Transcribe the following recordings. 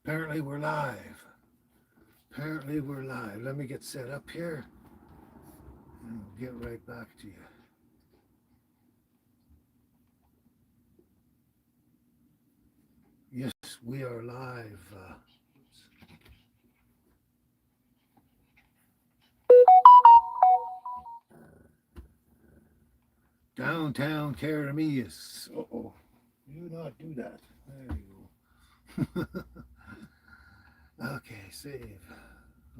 Apparently we're live. Apparently we're live. Let me get set up here and we'll get right back to you. Yes, we are live. Downtown Carameas. Uh-oh. Do not do that. There you go. Okay, save.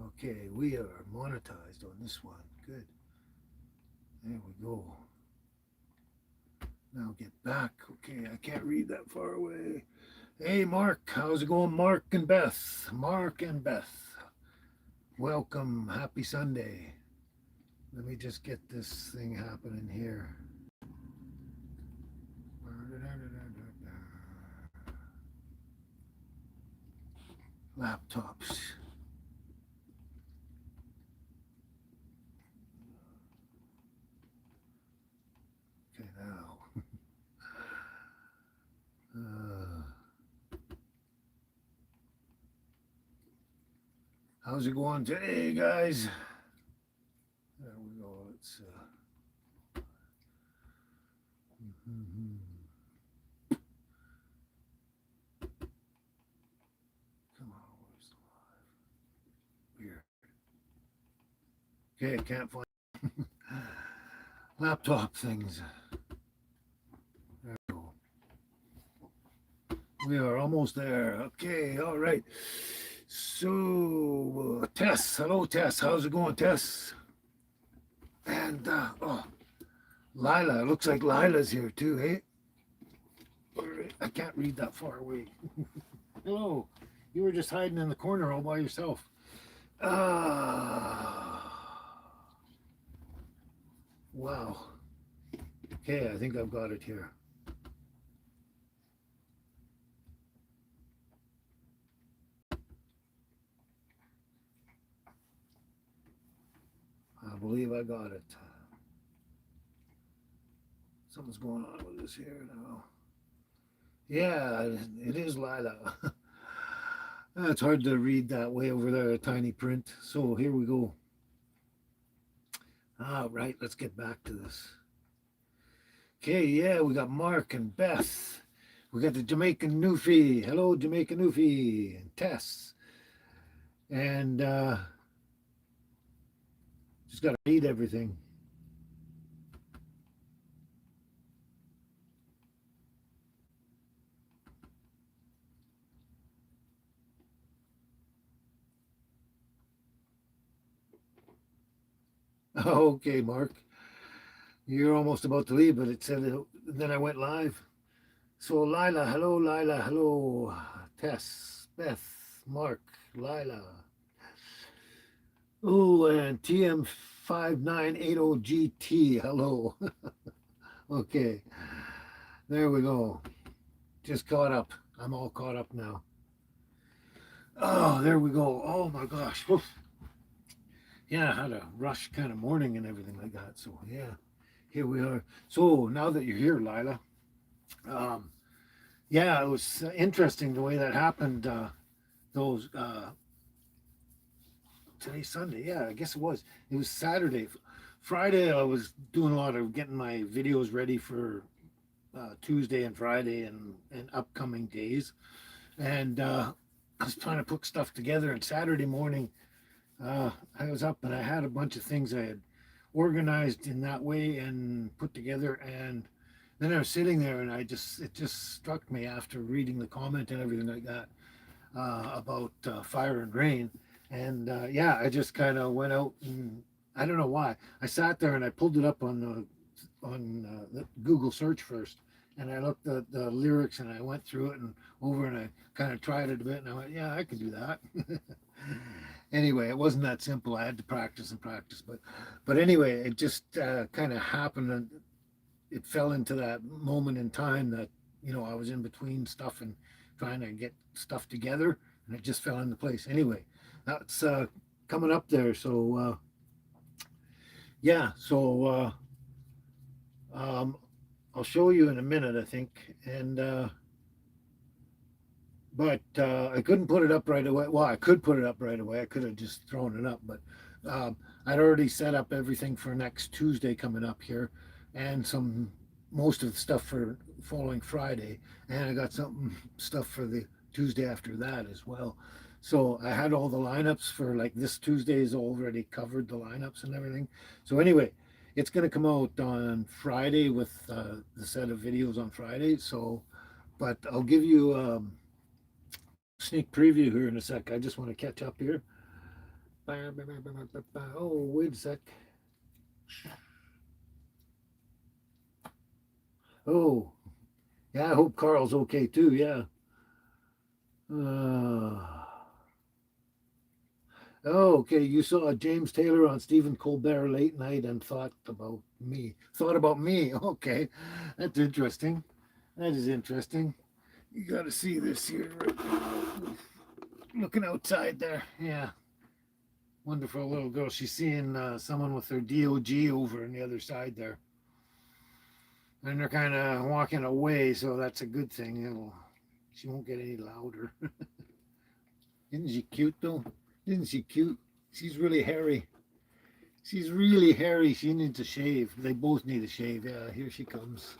Okay, we are monetized on this one. Good. There we go. Now get back. Okay, I can't read that far away. Hey, Mark. How's it going, Mark and Beth? Mark and Beth. Welcome. Happy Sunday. Let me just get this thing happening here. Laptops. Okay, now. How's it going today, guys? There we go. Let's. Mm-hmm. Come on, where's the live? Weird. Okay, can't find laptop things. There we go. We are almost there. Okay, all right. So, Tess, hello, Tess. How's it going, Tess? And oh, Lila. Looks like Lila's here too, hey? I can't read that far away. Hello. You were just hiding in the corner all by yourself. Wow. Okay, I think I've got it here. I believe I got it. Something's going on with this here now. Yeah, it is Lila. It's hard to read that way over there, a tiny print. So here we go. All right, let's get back to this. Okay, yeah, we got Mark and Beth. We got the Jamaican Newfie. Hello, Jamaican Newfie. And Tess. And just got to read everything. Okay, Mark. You're almost about to leave, but it said then I went live. So Lila, hello, Lila, hello, Tess, Beth, Mark, Lila. Oh, and TM5980GT, hello. Okay, there we go. Just caught up. I'm all caught up now. Oh, there we go. Oh my gosh. Oof. Yeah, I had a rush kind of morning and everything like that. So yeah, here we are. So now that you're here, Lila, um, yeah, it was interesting the way that happened. Those Today's Sunday. Yeah, I guess it was. It was Saturday. Friday, I was doing a lot of getting my videos ready for Tuesday and Friday and upcoming days, and I was trying to put stuff together. And Saturday morning, I was up and I had a bunch of things I had organized in that way and put together. And then I was sitting there and it just struck me after reading the comment and everything like that about fire and rain. And yeah, I just kind of went out and I don't know why. I sat there and I pulled it up on the Google search first, and I looked at the lyrics and I went through it and over and I kind of tried it a bit and I went, yeah, I could do that. Anyway, it wasn't that simple. I had to practice and practice, but anyway, it just kind of happened and it fell into that moment in time that I was in between stuff and trying to get stuff together, and it just fell into place. Anyway, that's coming up there. So yeah, so um, I'll show you in a minute, I think, and but I couldn't put it up right away. Well, I could put it up right away. I could have just thrown it up, but I'd already set up everything for next Tuesday coming up here, and some most of the stuff for following Friday, and I got some stuff for the Tuesday after that as well. So I had all the lineups for like this Tuesday is already covered the lineups and everything. So anyway, it's going to come out on Friday with the set of videos on Friday. So, but I'll give you sneak preview here in a sec. I just want to catch up here. Oh, wait a sec. Oh, yeah, I hope Carl's okay too. Yeah. Uh, oh, okay. You saw James Taylor on Stephen Colbert late night and thought about me. Thought about me. Okay. That's interesting. That is interesting. You got to see this here. Looking outside there. Yeah. Wonderful little girl. She's seeing someone with her DOG over on the other side there. And they're kind of walking away, so that's a good thing. She won't get any louder. Isn't she cute, though? Isn't she cute? She's really hairy. She's really hairy. She needs a shave. They both need a shave. Yeah, here she comes.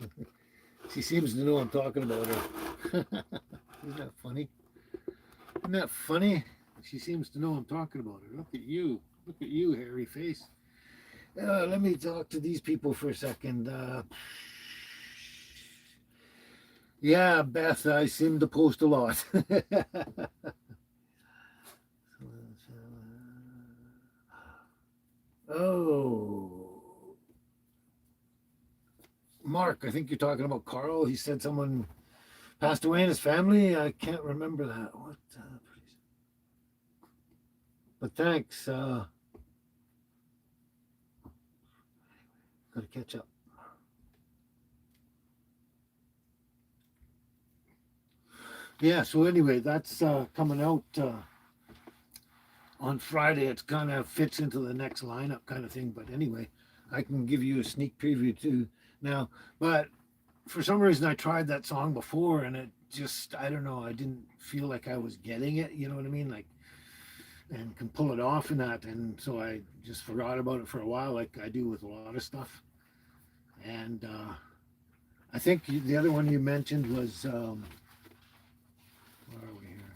She seems to know I'm talking about her. Isn't that funny? Isn't that funny? She seems to know I'm talking about her. Look at you. Look at you, hairy face. Let me talk to these people for a second. Yeah, Beth, I seem to post a lot. Oh, Mark, I think you're talking about Carl. He said someone passed away in his family. I can't remember that. What? But thanks. Got to catch up. Yeah. So anyway, that's coming out on Friday. It's kind of fits into the next lineup kind of thing. But anyway, I can give you a sneak preview too now. But for some reason, I tried that song before, and it just I don't know. I didn't feel like I was getting it. You know what I mean? Like and can pull it off and that. And so I just forgot about it for a while, like I do with a lot of stuff. And I think the other one you mentioned was where are we here?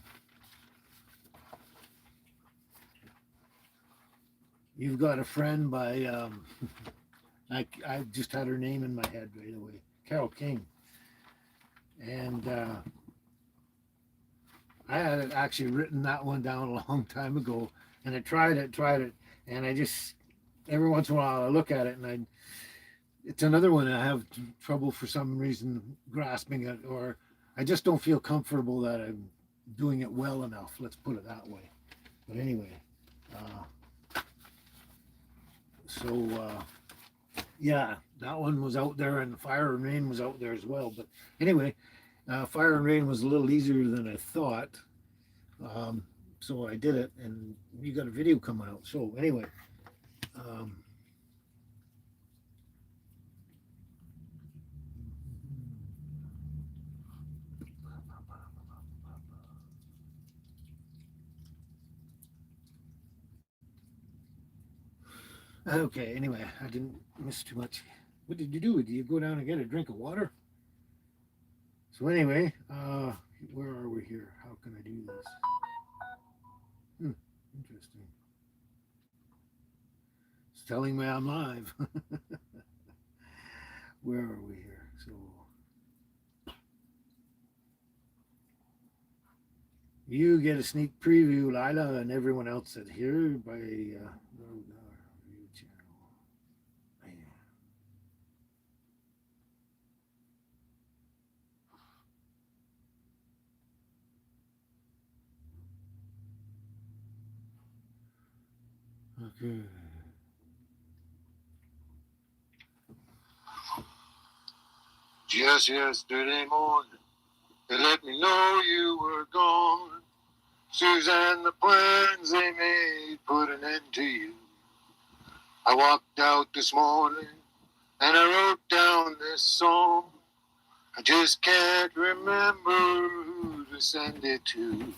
You've got a friend by I just had her name in my head right away, Carol King, and I had actually written that one down a long time ago, and I tried it, and I just every once in a while I look at it and I it's another one I have trouble for some reason grasping it, or I just don't feel comfortable that I'm doing it well enough. Let's put it that way. But anyway, so yeah, that one was out there, and Fire and Rain was out there as well. But anyway, Fire and Rain was a little easier than I thought. Um, so I did it, and you got a video coming out. So anyway, um, okay. Anyway, I didn't miss too much. What did you do? Did you go down and get a drink of water? So anyway, where are we here? How can I do this? Hmm, interesting. It's telling me I'm live. Where are we here? So you get a sneak preview, Lila, and everyone else that here by review channel. Man. Okay. Just yesterday morning, they let me know you were gone. Suzanne, the plans they made put an end to you. I walked out this morning and I wrote down this song. I just can't remember who descended to.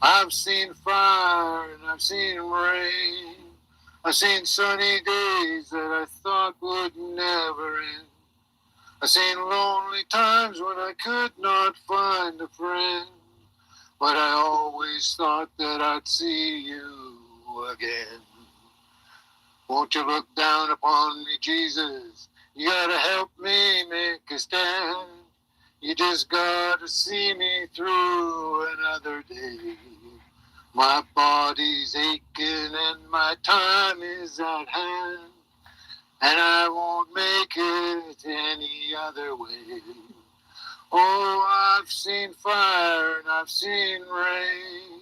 I've seen fire and I've seen rain. I've seen sunny days that I thought would never end. I've seen lonely times when I could not find a friend. But I always thought that I'd see you again. Won't you look down upon me, Jesus? You gotta help me make a stand. You just gotta see me through another day. My body's aching and my time is at hand. And I won't make it any other way. Oh, I've seen fire and I've seen rain.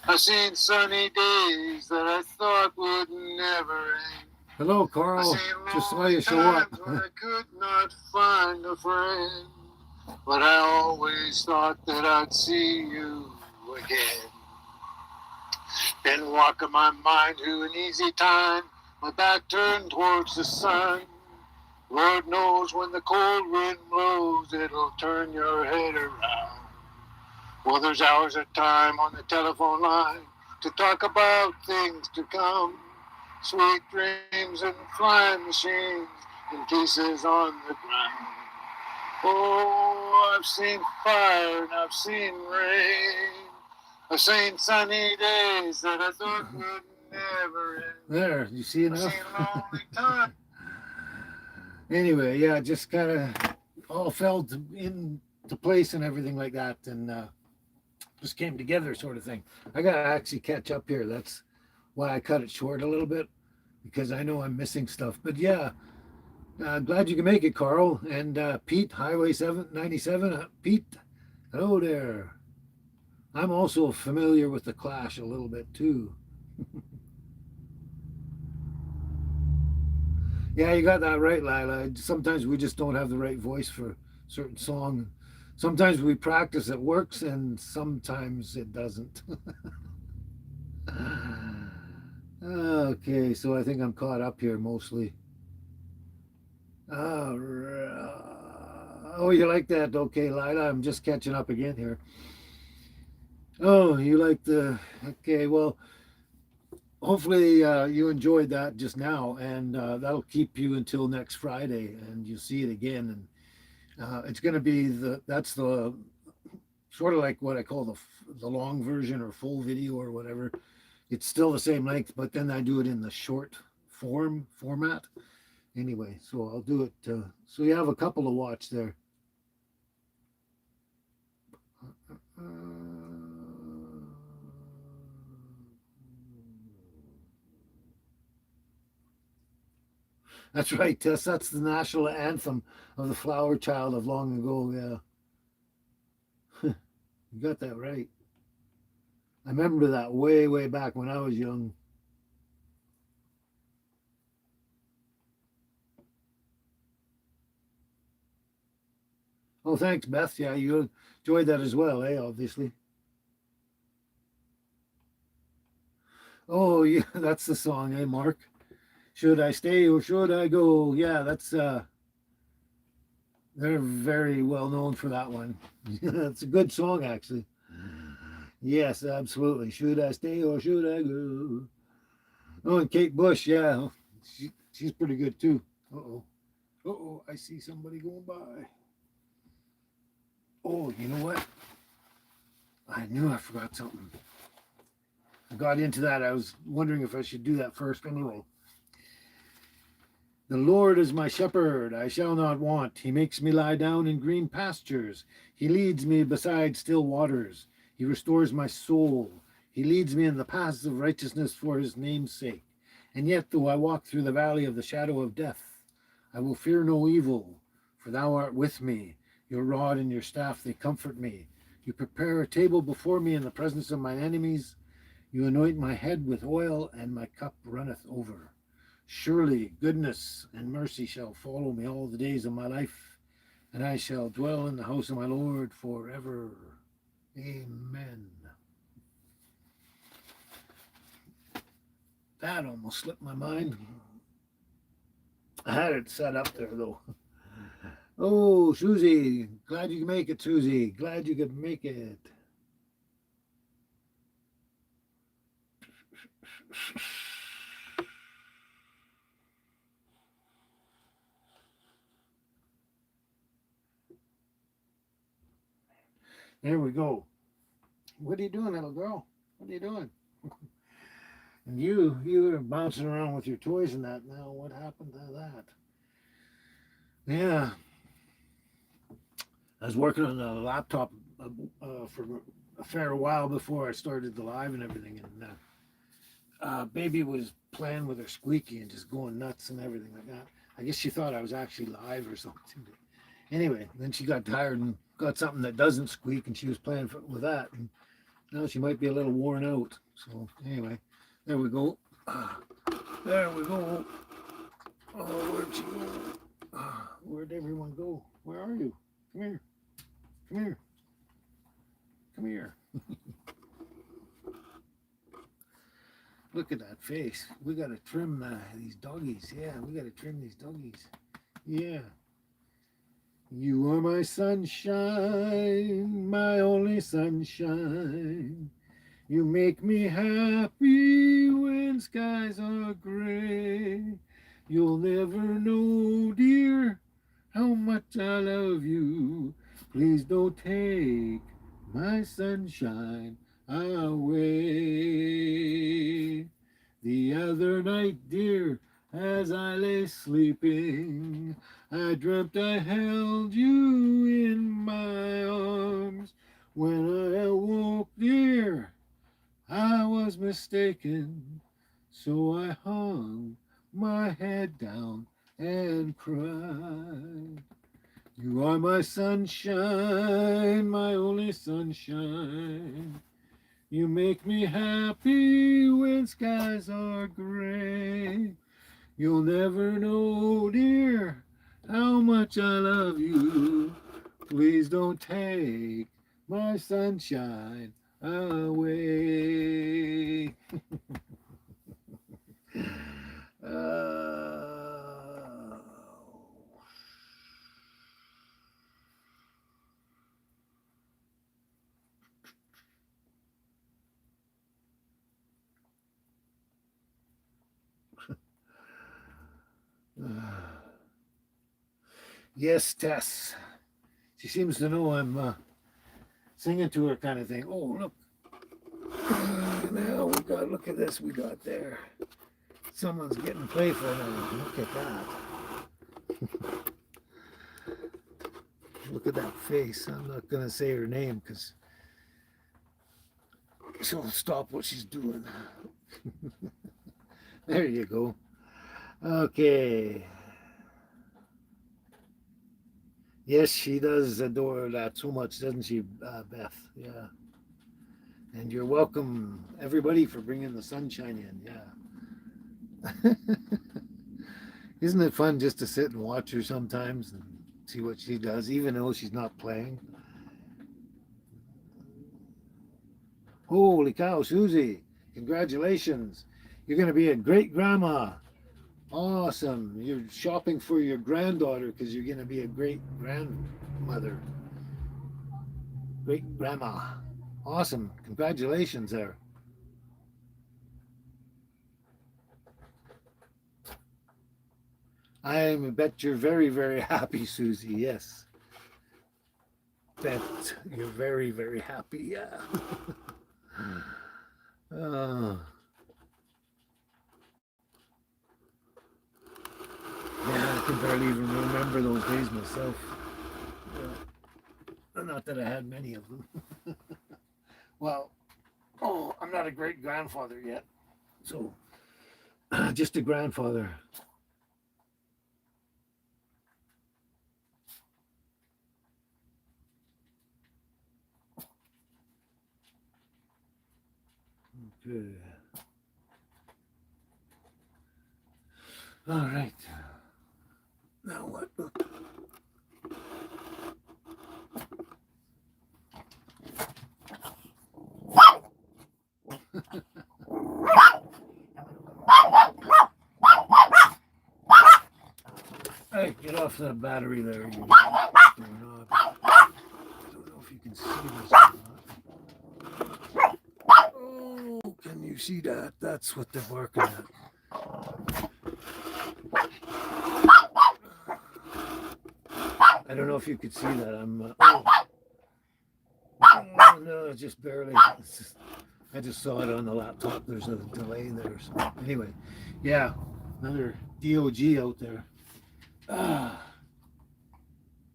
I've seen sunny days that I thought would never end. Hello, Carl. Just saw you show up. When I could not find a friend, but I always thought that I'd see you again. Been walking my mind to an easy time, my back turned towards the sun. Lord knows when the cold wind blows, it'll turn your head around. Well, there's hours of time on the telephone line to talk about things to come. Sweet dreams and flying machines and pieces on the ground. Oh, I've seen fire and I've seen rain. I've seen sunny days that I thought would never end. There, you see enough? I've seen lonely times. Anyway, yeah, just kind of all fell into place and everything like that, and just came together sort of thing. I got to actually catch up here. That's why I cut it short a little bit, because I know I'm missing stuff. But yeah, glad you can make it, Carl. And Pete, Highway 797. Pete, hello there. I'm also familiar with the Clash a little bit too. Yeah, you got that right, Lila. Sometimes we just don't have the right voice for a certain song. Sometimes we practice, it works, and sometimes it doesn't. Okay, so I think I'm caught up here mostly. Oh, you like that? Okay, Lila, I'm just catching up again here. Oh, you like the... Okay, well... Hopefully you enjoyed that just now, and that'll keep you until next Friday, and you'll see it again. And it's going to be that's the sort of like what I call the long version or full video or whatever. It's still the same length, but then I do it in the short format. Anyway, so I'll do it. So you have a couple to watch there. That's right, Tess. That's the national anthem of the flower child of long ago. Yeah. You got that right. I remember that way, way back when I was young. Oh, thanks, Beth. Yeah, you enjoyed that as well, eh? Obviously. Oh, yeah, that's the song, eh, Mark? Should I stay or should I go? Yeah, that's they're very well known for that one. It's a good song, actually. Yes, absolutely. Should I stay or should I go? Oh, and Kate Bush, yeah, she's pretty good too. Uh-oh. Uh-oh, I see somebody going by. Oh, you know what? I knew I forgot something. I got into that. I was wondering if I should do that first anyway. The Lord is my shepherd, I shall not want. He makes me lie down in green pastures. He leads me beside still waters. He restores my soul. He leads me in the paths of righteousness for his name's sake. And yet, though I walk through the valley of the shadow of death, I will fear no evil, for thou art with me. Your rod and your staff, they comfort me. You prepare a table before me in the presence of mine enemies. You anoint my head with oil, and my cup runneth over. Surely goodness and mercy shall follow me all the days of my life, and I shall dwell in the house of my Lord forever. Amen. That almost slipped my mind. I had it set up there, though. Oh, Susie, glad you could make it, Susie. Glad you could make it. There we go. What are you doing, little girl? What are you doing? And you were bouncing around with your toys and that. Now, what happened to that? Yeah, I was working on the laptop for a fair while before I started the live and everything, and baby was playing with her squeaky and just going nuts and everything like that. I guess she thought I was actually live or something. Anyway, then she got tired and got something that doesn't squeak, and she was playing with that. And now she might be a little worn out. So anyway, there we go. There we go. Oh, where'd she go? Where'd everyone go? Where are you? Come here. Come here. Come here. Look at that face. We got to trim these doggies. Yeah, we got to trim these doggies. Yeah. You are my sunshine, my only sunshine. You make me happy when skies are gray. You'll never know, dear, how much I love you. Please don't take my sunshine away. The other night, dear, as I lay sleeping, I dreamt I held you in my arms. When I awoke, dear, I was mistaken, so I hung my head down and cried. You are my sunshine, my only sunshine. You make me happy when skies are gray. You'll never know, dear, how much I love you. Please don't take my sunshine away. Yes, Tess. She seems to know I'm singing to her kind of thing. Oh, look. Now we got, look at this we got there. Someone's getting playful now. Look at that. Look at that face. I'm not going to say her name because she'll stop what she's doing. There you go. Okay. Yes, she does adore that so much, doesn't she, Beth? Yeah. And you're welcome, everybody, for bringing the sunshine in. Yeah. Isn't it fun just to sit and watch her sometimes and see what she does, even though she's not playing? Holy cow, Susie. Congratulations. You're going to be a great grandma. Awesome. You're shopping for your granddaughter because you're going to be a great grandmother. Great grandma. Awesome. Congratulations there. I bet you're very, very happy, Susie. Yes. Bet you're very, very happy. Yeah. Yeah, I can barely even remember those days myself. Yeah. Not that I had many of them. Well, I'm not a great grandfather yet. So, just a grandfather. Okay. All right. Now what? Hey, get Get off that battery there, you doorknob. I don't know if you can see this or not. Oh, can you see that? That's what they're barking at. I don't know if you could see that. Oh, no, just barely. I just saw it on the laptop. There's a delay there. So anyway, yeah, another DOG out there.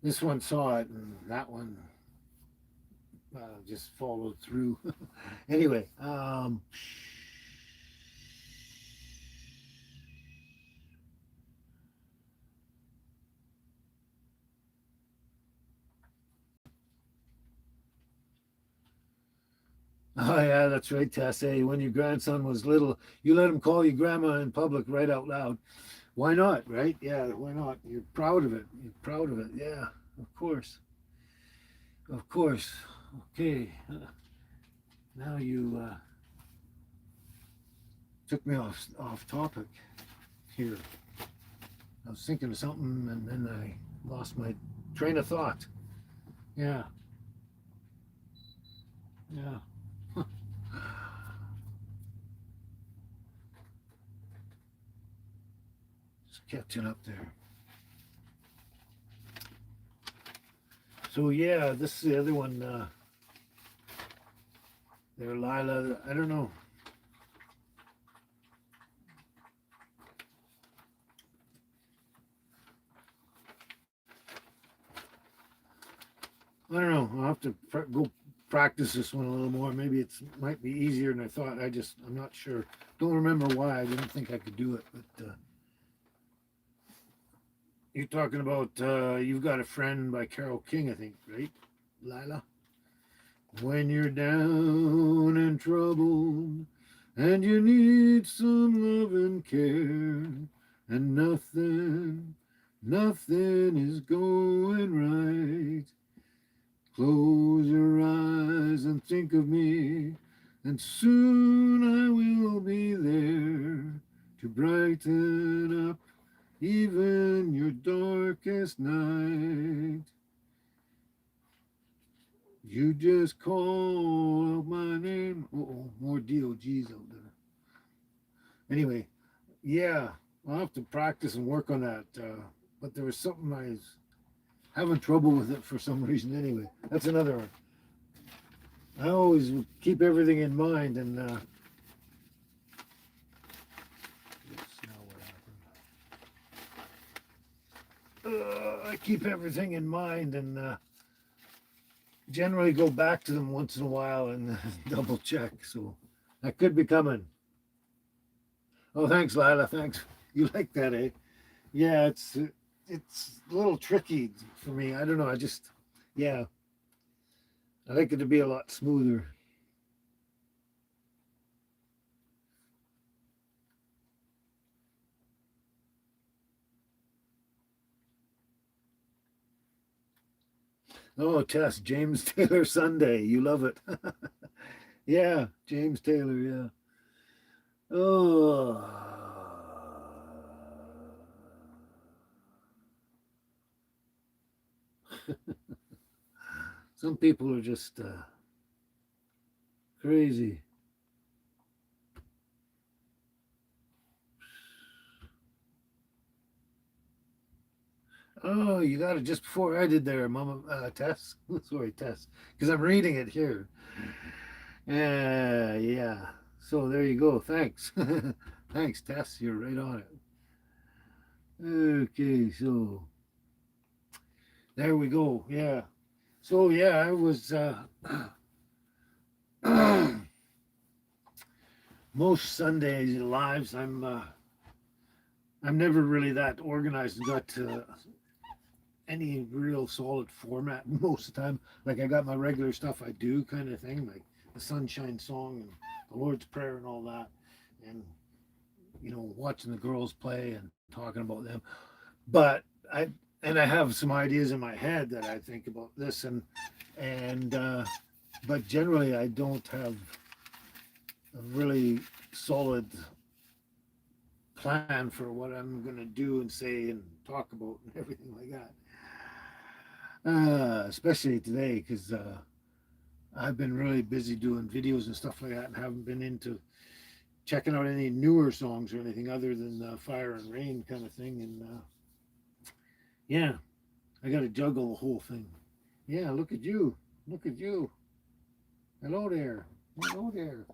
This one saw it, and that one just followed through. Anyway, oh yeah, that's right, Tess. Hey, when your grandson was little, you let him call you grandma in public right out loud. Why not, right? Yeah, why not? You're proud of it. You're proud of it. Yeah, of course. Of course. Okay. Now you took me off topic here. I was thinking of something and then I lost my train of thought. Yeah. Yeah. Just catching up there. So yeah, this is the other one. There, Lila. I don't know. I don't know. I'll have to go practice this one a little more. Maybe it might be easier than I thought. I'm not sure. Don't remember why. I didn't think I could do it. But you're talking about You've Got a Friend by Carole King, I think, right, Lila? When you're down and troubled and you need some love and care and nothing is going right. Close your eyes and think of me, and soon I will be there to brighten up even your darkest night. You just call out my name. Oh, more DOGs out there. Anyway, yeah, I'll have to practice and work on that. But there was something I was having trouble with it for some reason. Anyway, that's another one. I always keep everything in mind, and I keep everything in mind and generally go back to them once in a while and double check. So that could be coming. Oh, thanks, Lila. Thanks. You like that, eh? Yeah, it's a little tricky for me. I don't know. Yeah, I like it to be a lot smoother. Oh, Tess, James Taylor Sunday. You love it. Yeah, James Taylor. Yeah. Oh. Some people are just crazy. Oh, you got it just before I did there, Mama Tess. Sorry, Tess, because I'm reading it here. Yeah. So there you go. Thanks. Thanks, Tess. You're right on it. Okay, so there we go. Yeah. So yeah, I was most Sundays lives. I'm never really that organized and got any real solid format most of the time. Like I got my regular stuff I do kind of thing, like the Sunshine Song and the Lord's Prayer and all that, and watching the girls play and talking about them. But I have some ideas in my head that I think about this and but generally I don't have a really solid plan for what I'm gonna do and say and talk about and everything like that. Especially today, because I've been really busy doing videos and stuff like that, and haven't been into checking out any newer songs or anything other than Fire and Rain kind of thing. And yeah, I got to juggle the whole thing. Yeah, look at you. Look at you. Hello there. Hello there.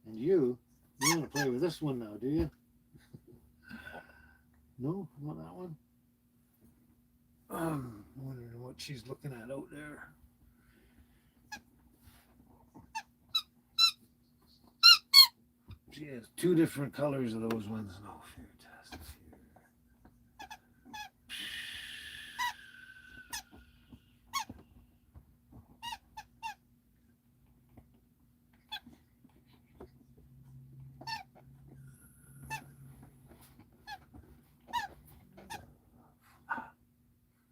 And you want to play with this one now, do you? No, not that one. I'm wondering what she's looking at out there. She has two different colors of those ones. Oh, fantastic.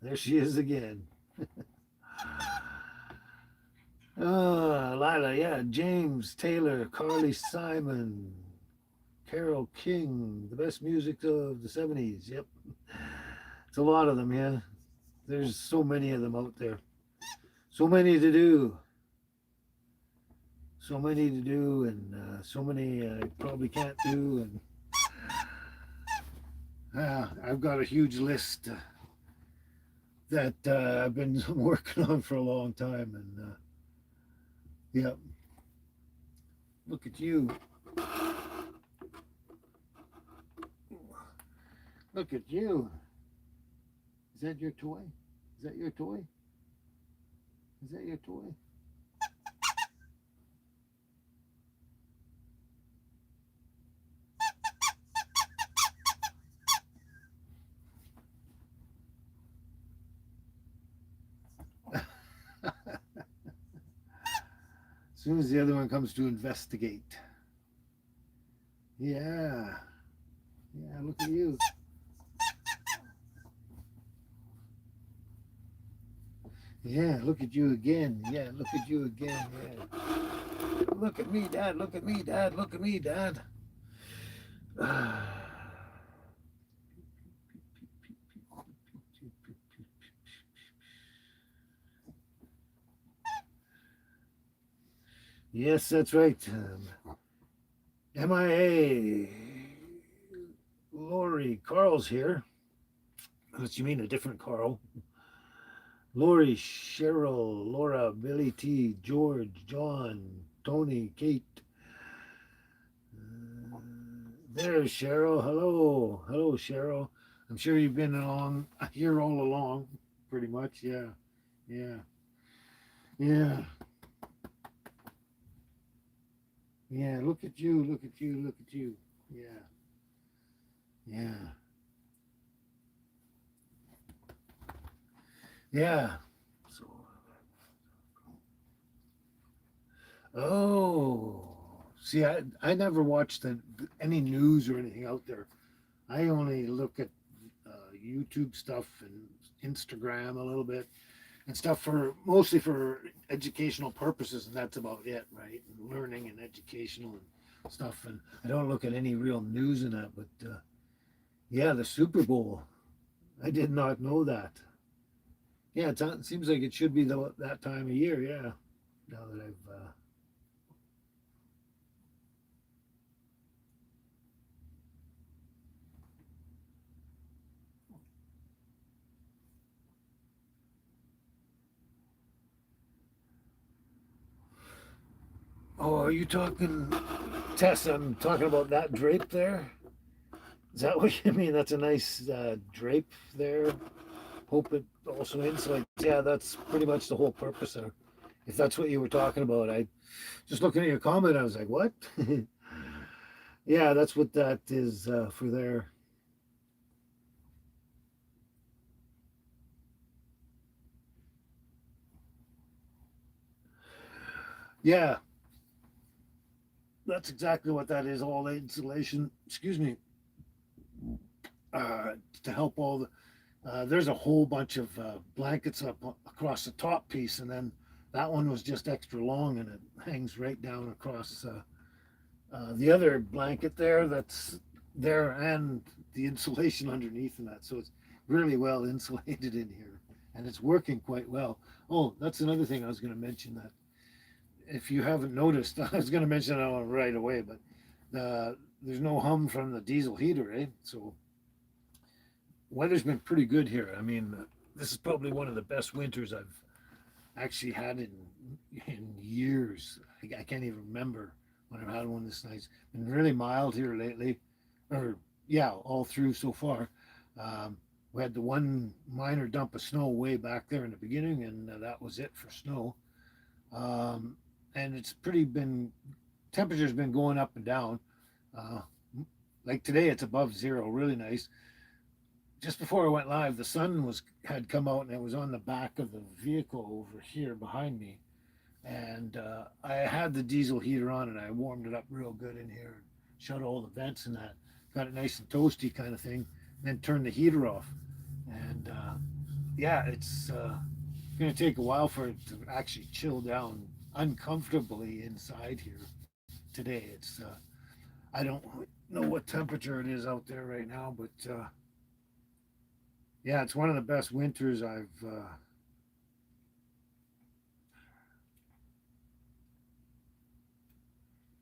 There she is again. Lila, yeah, James Taylor, Carly Simon, Carole King, the best music of the 70s. Yep. It's a lot of them, yeah. There's so many of them out there. So many to do. So many to do, and so many I probably can't do. And I've got a huge list that I've been working on for a long time. And yeah, look at you. Look at you. Is that your toy? Is that your toy? Is that your toy? As soon as the other one comes to investigate. Yeah. Yeah, look at you. Yeah, look at you again. Yeah, look at you again. Yeah. Look at me, Dad. Look at me, Dad. Look at me, Dad. Yes, that's right. MIA. Lori, Carl's here. Unless you mean a different Carl. Lori, Cheryl, Laura, Billy T, George, John, Tony, Kate. There's Cheryl. Hello. Hello, Cheryl. I'm sure you've been along here all along, pretty much. Yeah. Yeah. Yeah. Yeah. Look at you. Look at you. Look at you. Yeah. Yeah. Yeah. So, oh, see, I never watched any news or anything out there. I only look at YouTube stuff and Instagram a little bit and stuff for mostly for educational purposes, and that's about it, right? And learning and educational and stuff. And I don't look at any real news in that. But yeah, the Super Bowl. I did not know that. Yeah, it seems like it should be that time of year. Yeah. Now that I've. Oh, are you talking, Tess? I'm talking about that drape there. Is that what you mean? That's a nice drape there. Hope it also insulates. Yeah, that's pretty much the whole purpose there. If that's what you were talking about, I just looking at your comment, I was like, what? Yeah, that's what that is for there. Yeah, that's exactly what that is. All the insulation. Excuse me. To help all the. There's a whole bunch of blankets up across the top piece, and then that one was just extra long, and it hangs right down across The other blanket there that's there and the insulation underneath and that. So it's really well insulated in here and it's working quite well. Oh, that's another thing I was going to mention that if you haven't noticed, I was going to mention that one right away, but there's no hum from the diesel heater, eh? So weather's been pretty good here. I mean, this is probably one of the best winters I've actually had in years. I can't even remember when I've had one this nice. Been really mild here lately, or yeah, all through so far. Um, we had the one minor dump of snow way back there in the beginning, and that was it for snow. Um, and it's pretty been temperature's been going up and down. Uh, like today, it's above zero, really nice. Just before I went live, the sun was had come out and it was on the back of the vehicle over here behind me, and I had the diesel heater on and I warmed it up real good in here, shut all the vents and that, got it nice and toasty kind of thing, and then turned the heater off. And yeah, it's going to take a while for it to actually chill down uncomfortably inside here today. It's I don't know what temperature it is out there right now, but yeah, it's one of the best winters I've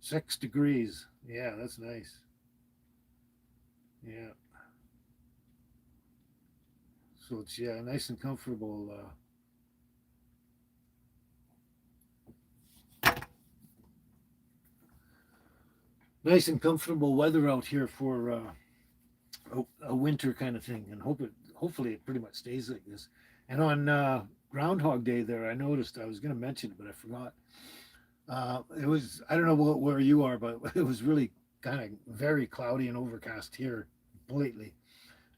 6 degrees. Yeah, that's nice. Yeah. So it's yeah, nice and comfortable. Nice and comfortable weather out here for a winter kind of thing, and hopefully it pretty much stays like this. And on Groundhog Day, there I noticed I was going to mention it, but I forgot. It was I don't know where you are, but it was really kind of very cloudy and overcast here completely.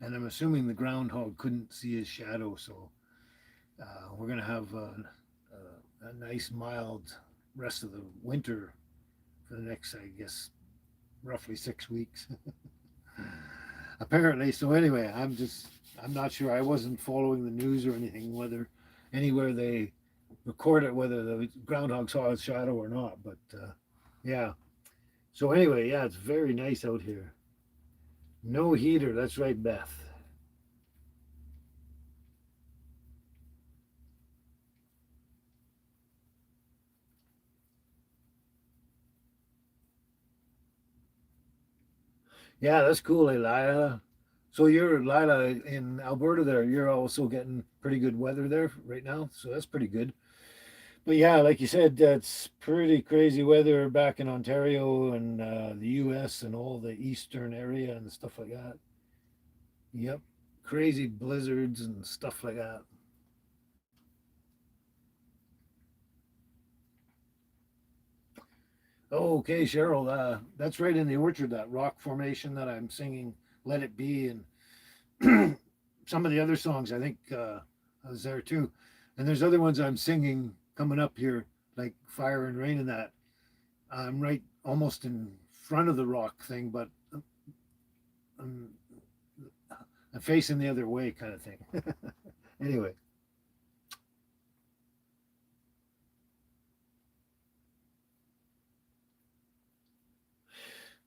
And I'm assuming the groundhog couldn't see his shadow, so we're gonna have a nice mild rest of the winter for the next, I guess, roughly 6 weeks. Apparently. So anyway, I'm not sure. I wasn't following the news or anything whether anywhere they record it whether the groundhog saw his shadow or not. But yeah. So anyway, yeah, it's very nice out here. No heater. That's right, Beth. Yeah, that's cool, Lila. So you're Lila in Alberta there. You're also getting pretty good weather there right now. So that's pretty good. But yeah, like you said, it's pretty crazy weather back in Ontario and the US and all the eastern area and stuff like that. Yep. Crazy blizzards and stuff like that. Oh, okay, Cheryl. That's right in the orchard, that rock formation that I'm singing Let It Be and some of the other songs. I think I was there too. And there's other ones I'm singing coming up here, like Fire and Rain and that. I'm right almost in front of the rock thing, but I'm, I'm facing the other way kind of thing. Anyway,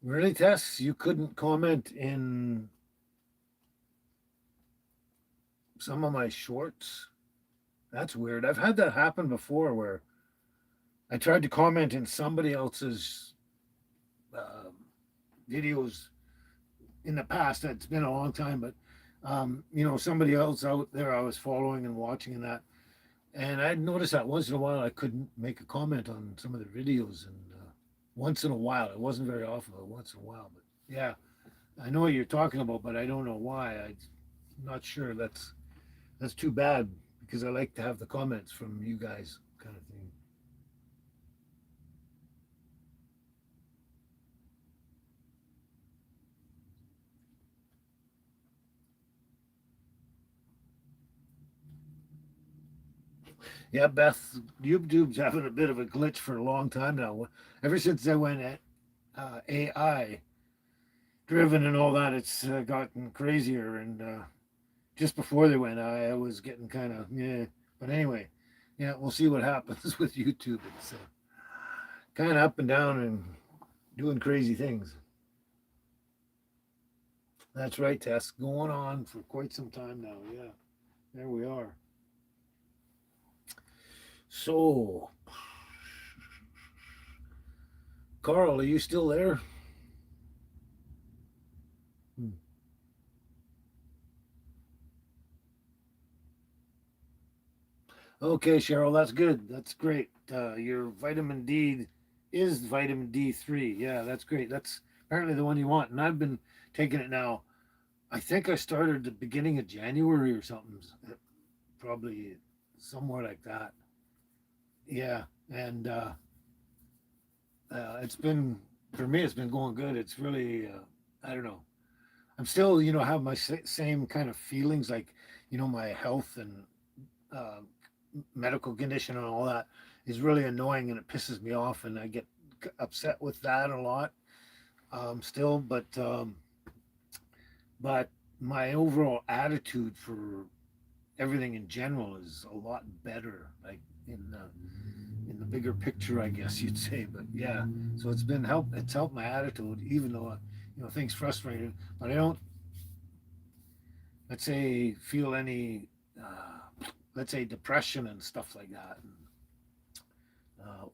really, Tess, you couldn't comment in some of my shorts? That's weird. I've had that happen before where I tried to comment in somebody else's uh, videos in the past. It's been a long time, but somebody else out there I was following and watching and that. And I noticed that once in a while I couldn't make a comment on some of their videos, and once in a while, it wasn't very often, but once in a while. But yeah, I know what you're talking about, but I don't know why. I'm not sure. That's too bad because I like to have the comments from you guys, kind of thing. Yeah, Beth, YouTube's having a bit of a glitch for a long time now. Ever since I went at AI driven and all that, it's gotten crazier. And just before they went, I was getting kind of yeah. But anyway, yeah, we'll see what happens with YouTube. It's kind of up and down and doing crazy things. That's right, Tess. Going on for quite some time now. Yeah, there we are. So, Carl, are you still there? Hmm. Okay, Cheryl, that's good. That's great. Your vitamin D is vitamin D3. Yeah, that's great. That's apparently the one you want. And I've been taking it now. I think I started the beginning of January or something, probably somewhere like that. Yeah, and it's been for me. It's been going good. It's really I don't know. I'm still have my same kind of feelings like my health and uh, medical condition and all that is really annoying and it pisses me off and I get upset with that a lot still, but my overall attitude for everything in general is a lot better, like in the bigger picture, I guess you'd say. But yeah, so it's helped my attitude, even though things frustrating, but I don't, let's say, feel any let's say depression and stuff like that, and,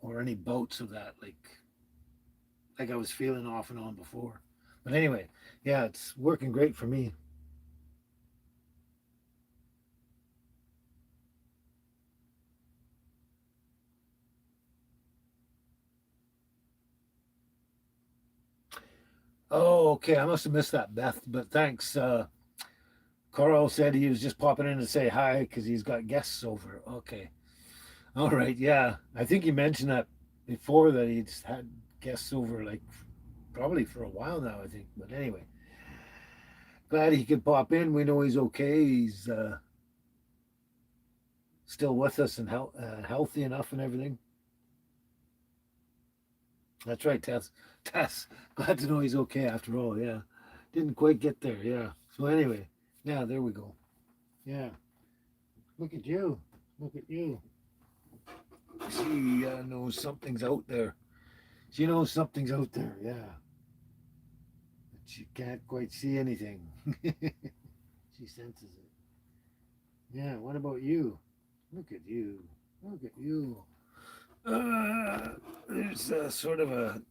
or any bouts of that, like I was feeling off and on before. But anyway, yeah, it's working great for me. Oh, okay. I must have missed that, Beth, but thanks. Carl said he was just popping in to say hi because he's got guests over. Okay. All right. Yeah. I think he mentioned that before, that he's had guests over, like probably for a while now, I think. But anyway, glad he could pop in. We know he's okay. He's still with us and healthy enough and everything. That's right, Tess. Tess, glad to know he's okay after all. Yeah, didn't quite get there. Yeah. So anyway, yeah, there we go. Yeah, look at you. Look at you. She knows something's out there. She knows something's out there. Yeah, but she can't quite see anything. She senses it. Yeah. What about you? Look at you. Look at you. Uh, there's sort of a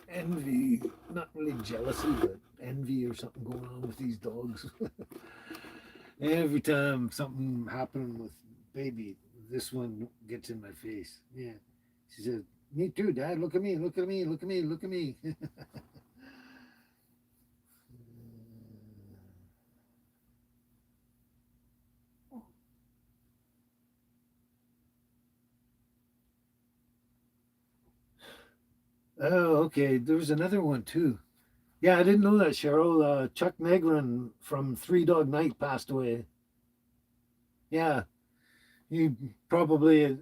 envy, not really jealousy, but envy or something going on with these dogs. Every time something happened with baby, this one gets in my face. Yeah. She said, "Me too, Dad. Look at me, look at me, look at me, look at me." Oh, okay. There was another one too. Yeah, I didn't know that, Cheryl. Chuck Negron from Three Dog Night passed away. Yeah, he probably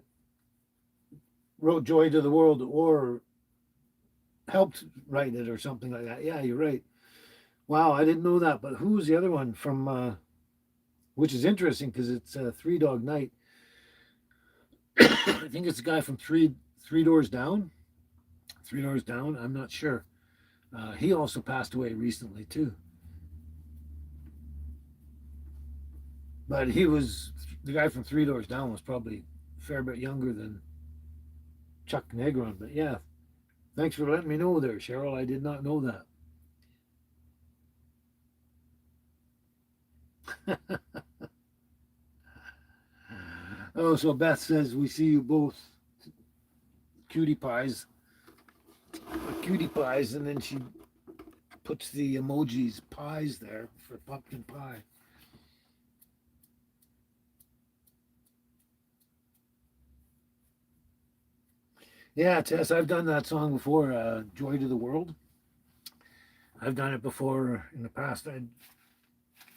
wrote Joy to the World or helped write it or something like that. Yeah, you're right. Wow, I didn't know that. But who's the other one from? Which is interesting because it's Three Dog Night. I think it's the guy from Three Doors Down. Three Doors Down. I'm not sure. He also passed away recently too. But he was the guy from Three Doors Down was probably a fair bit younger than Chuck Negron. But yeah, thanks for letting me know there, Cheryl. I did not know that. Oh, so Beth says we see you both, cutie pies, cutie pies, and then she puts the emojis pies there for pumpkin pie. Yeah, Tess, I've done that song before, "Joy to the World." I've done it before in the past. I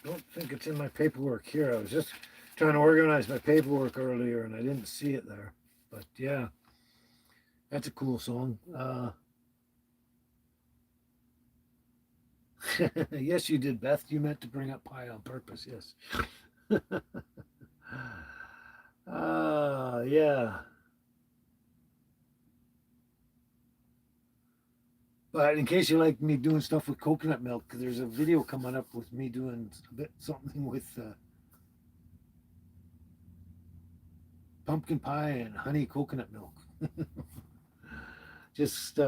don't think it's in my paperwork here. I was just trying to organize my paperwork earlier and I didn't see it there. But yeah, that's a cool song. Yes, you did, Beth. You meant to bring up pie on purpose. Yes. Yeah. But in case you like me doing stuff with coconut milk, there's a video coming up with me doing a bit something with pumpkin pie and honey coconut milk. Just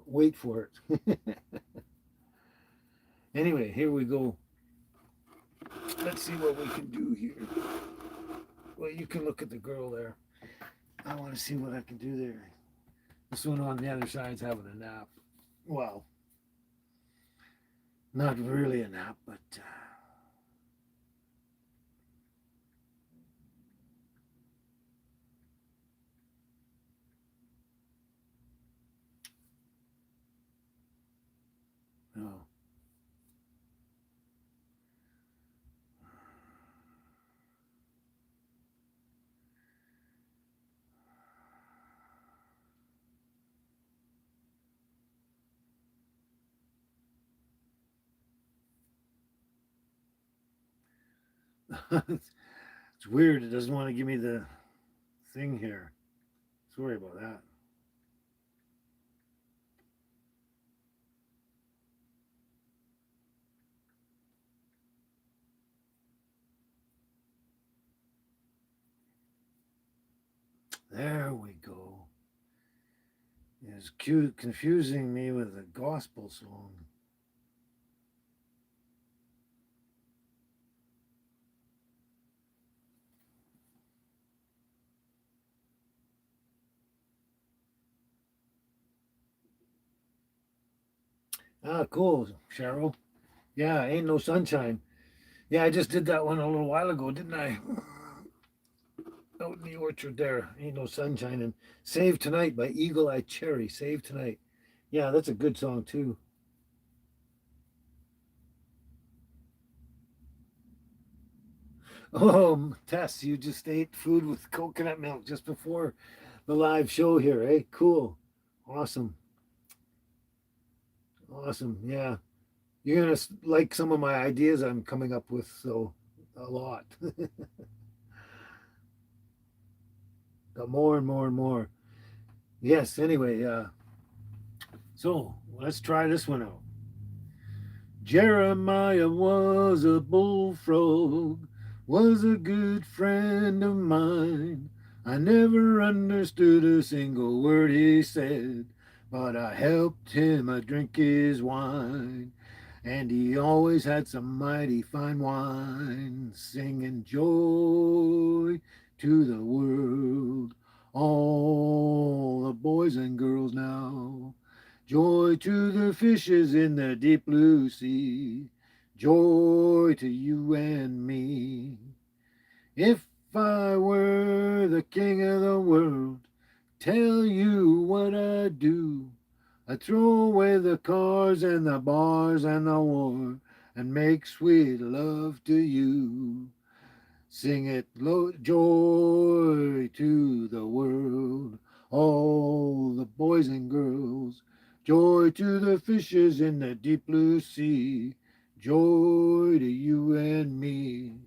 wait for it. Anyway, here we go. Let's see what we can do here. Well, you can look at the girl there. I want to see what I can do there. This one on the other side's having a nap. Well, not really a nap, but oh. It's weird. It doesn't want to give me the thing here. Sorry about that. There we go. It's cute, confusing me with a gospel song. Ah, cool, Cheryl. Yeah, ain't no sunshine. Yeah, I just did that one a little while ago, didn't I? Out in the orchard there. Ain't no sunshine. And Save Tonight by Eagle Eye Cherry. Save Tonight. Yeah, that's a good song too. Oh, Tess, you just ate food with coconut milk just before the live show here, eh? Cool. Awesome. Awesome. Yeah. You're going to like some of my ideas I'm coming up with, so a lot. Got more and more and more. Yes, anyway, so let's try this one out. Jeremiah was a bullfrog, was a good friend of mine. I never understood a single word he said, but I helped him drink his wine. And he always had some mighty fine wine, singing joy to the world. All the boys and girls now. Joy to the fishes in the deep blue sea. Joy to you and me. If I were the king of the world, tell you what I'd do. I'd throw away the cars and the bars and the war and make sweet love to you. Sing it joy to the world, all the boys and girls. Joy to the fishes in the deep blue sea. Joy to you and me.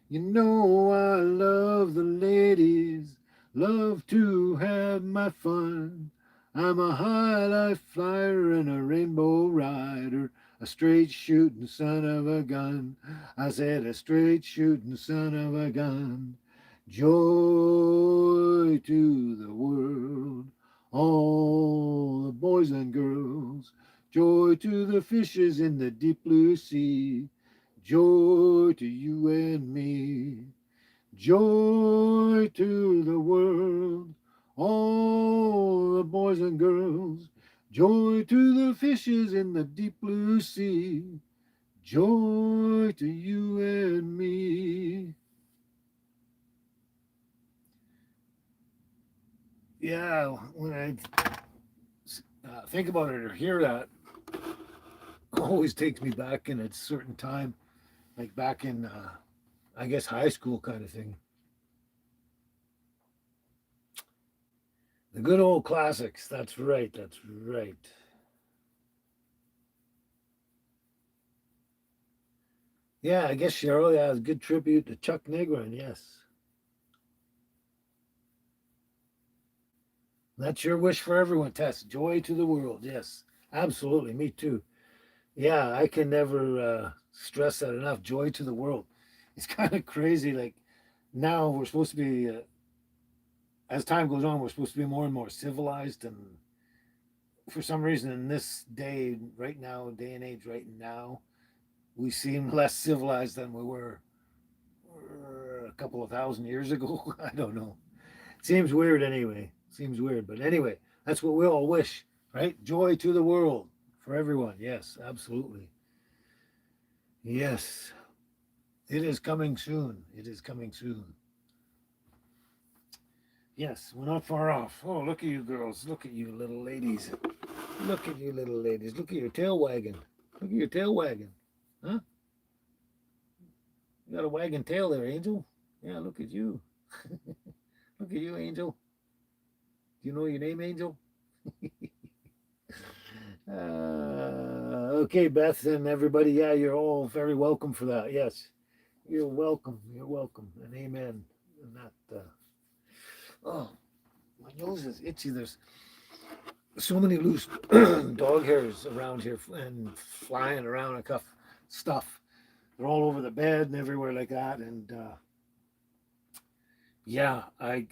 You know I love the ladies, love to have my fun. I'm a high life flyer and a rainbow rider, a straight shooting son of a gun. I said a straight shooting son of a gun. Joy to the world, all the boys and girls. Joy to the fishes in the deep blue sea. Joy to you and me. Joy to the world, all the boys and girls. Joy to the fishes in the deep blue sea. Joy to you and me. Yeah, when I think about it or hear that, it always takes me back in a certain time, like back in, I guess, high school kind of thing. The good old classics. That's right. That's right. Yeah, I guess Cheryl, yeah, it's a good tribute to Chuck Negron. Yes. That's your wish for everyone, Tess. Joy to the world. Yes. Absolutely, me too. Yeah, I can never stress that enough. Joy to the world. It's kind of crazy. Like now we're supposed to be, as time goes on, we're supposed to be more and more civilized. And for some reason, in this day, right now, day and age, right now, we seem less civilized than we were a couple of thousand years ago. I don't know. Seems weird anyway. Seems weird. But anyway, that's what we all wish, right? Joy to the world for everyone. Yes, absolutely. Yes. It is coming soon. It is coming soon. Yes, we're not far off. Oh, look at you girls. Look at you little ladies. Look at you little ladies. Look at your tail wagging. Look at your tail wagging. Huh? You got a wagging tail there, Angel. Yeah, look at you. Look at you, Angel. Do you know your name, Angel? Okay, Beth and everybody. Yeah, you're all very welcome for that. Yes, you're welcome. You're welcome. And amen. And that. Oh, my nose is itchy. There's so many loose dog hairs around here and flying around and stuff. They're all over the bed and everywhere like that. And yeah, I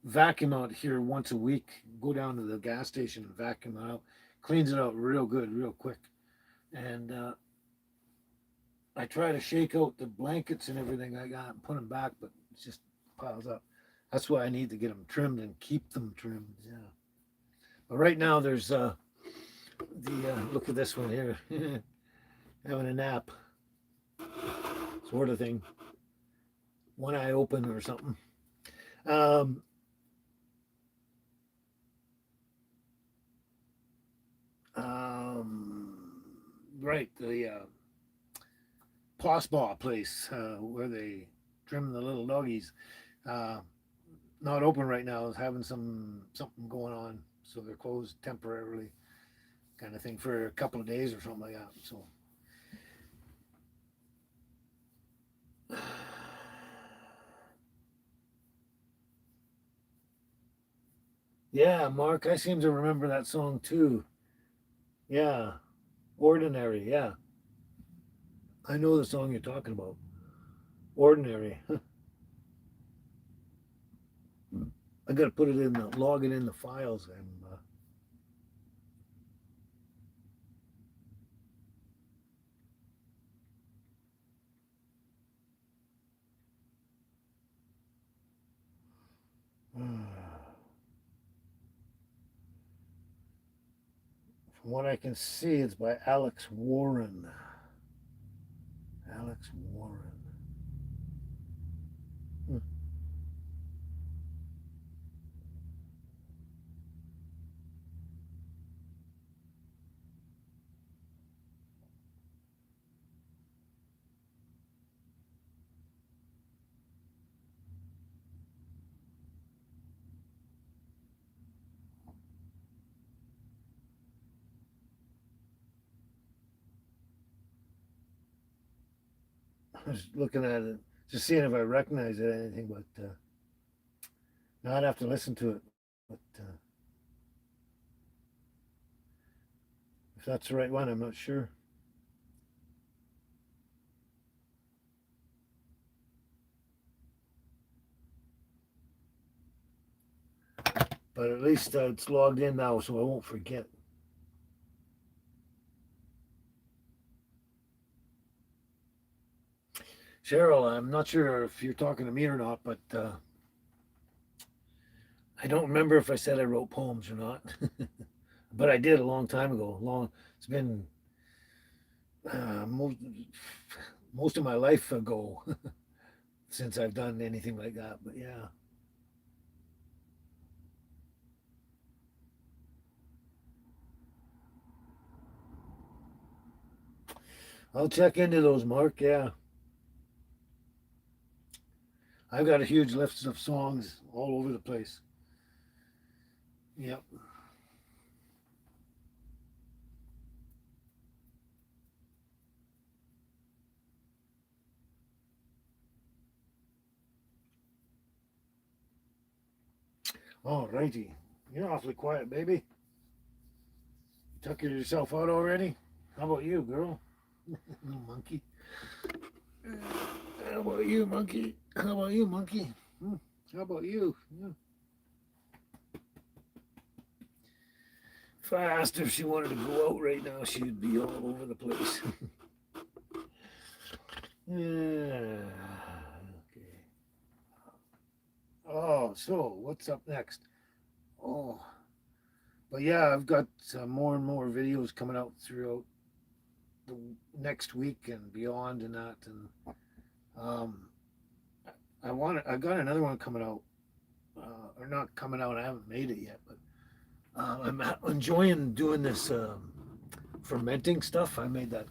vacuum out here once a week. Go down to the gas station and vacuum it out. Cleans it out real good, real quick. And I try to shake out the blankets and everything I got and put them back, but it just piles up. That's why I need to get them trimmed and keep them trimmed. Yeah. But right now there's the look at this one here, having a nap, sort of thing. One eye open or something. Um, right, the Plossbaugh place where they trim the little doggies. Uh, Not open right now. Is having something going on, so they're closed temporarily, kind of thing for a couple of days or something like that. So, yeah, Mark, I seem to remember that song too. Yeah, Ordinary. Yeah, I know the song you're talking about. Ordinary. I got to put it in the log it in the files and. From what I can see, it's by Alex Warren. Alex Warren. Hmm. I was looking at it, just seeing if I recognize it, anything, but now I'd have to listen to it. But if that's the right one, I'm not sure. But at least it's logged in now, so I won't forget. Cheryl, I'm not sure if you're talking to me or not, but I don't remember if I said I wrote poems or not. But I did a long time ago. Long. It's been most of my life ago since I've done anything like that. But yeah, I'll check into those, Mark. Yeah, I've got a huge list of songs all over the place. Yep. All righty. You're awfully quiet, baby. tuckered yourself out already? How about you, girl? Little monkey. How about you, monkey? How about you, monkey? Hmm. How about you? Yeah. Fast. If she wanted to go out right now, she'd be all over the place. Yeah. Okay. Oh, so what's up next? Oh, but yeah, I've got more and more videos coming out throughout the next week and beyond, and that, and um, I got another one coming out, or not coming out. I haven't made it yet, but I'm enjoying doing this fermenting stuff. I made that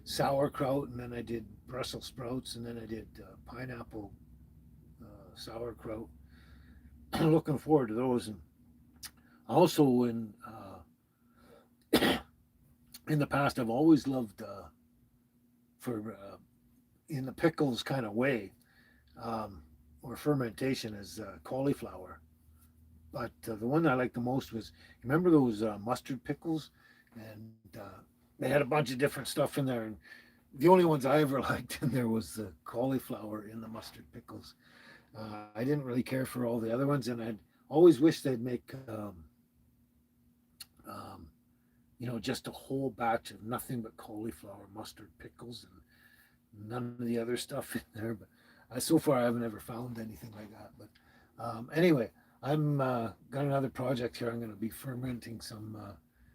sauerkraut, and then I did Brussels sprouts, and then I did pineapple sauerkraut. Looking forward to those, and also in the past, I've always loved for in the pickles kind of way, or fermentation is cauliflower. But the one I liked the most was, remember those mustard pickles, and they had a bunch of different stuff in there. And the only ones I ever liked in there was the cauliflower in the mustard pickles. I didn't really care for all the other ones, and I'd always wished they'd make um, just a whole batch of nothing but cauliflower mustard pickles and none of the other stuff in there. But so far, I haven't ever found anything like that. But anyway, I'm got another project here. I'm going to be fermenting some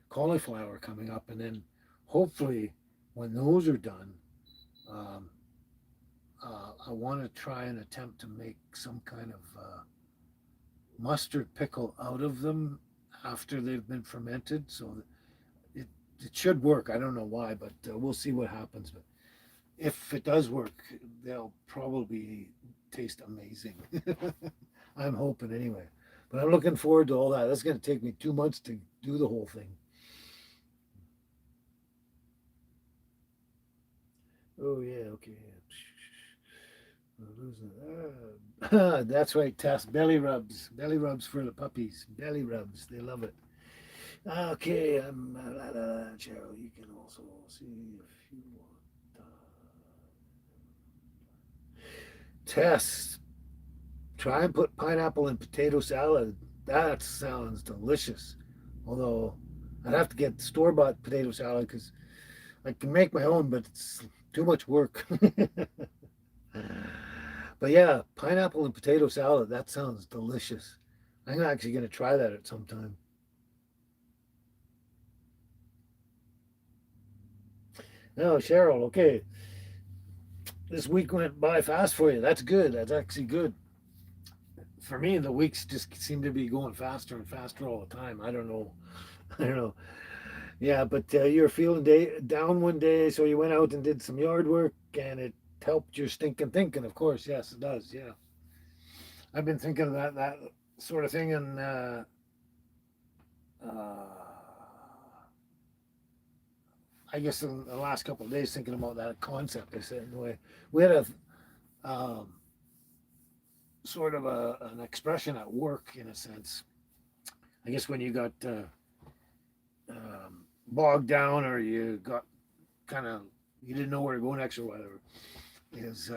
cauliflower coming up, and then hopefully, when those are done, um, I want to try and attempt to make some kind of mustard pickle out of them after they've been fermented. So it it should work. I don't know why, but we'll see what happens. But if it does work, they'll probably taste amazing. I'm hoping anyway. But I'm looking forward to all that. That's going to take me 2 months to do the whole thing. Oh yeah, okay. That's right, Tess. Belly rubs. Belly rubs for the puppies. Belly rubs. They love it. Okay, Cheryl, you can also see if you want. Tess, try and put pineapple in potato salad. That sounds delicious. Although I'd have to get store bought potato salad because I can make my own, but it's too much work. But yeah, pineapple and potato salad, that sounds delicious. I'm actually going to try that at some time. Oh, Cheryl, okay. This week went by fast for you. That's good. That's actually good. For me, the weeks just seem to be going faster and faster all the time. I don't know. I don't know. Yeah, but you were feeling down one day, so you went out and did some yard work, and it helped your stinking thinking. Of course, yes, it does. Yeah, I've been thinking of that sort of thing, and uh, I guess in the last couple of days, thinking about that concept. I said, in a way, we had a um, sort of an expression at work, in a sense. I guess when you got bogged down, or you got kind of you didn't know where to go next or whatever, is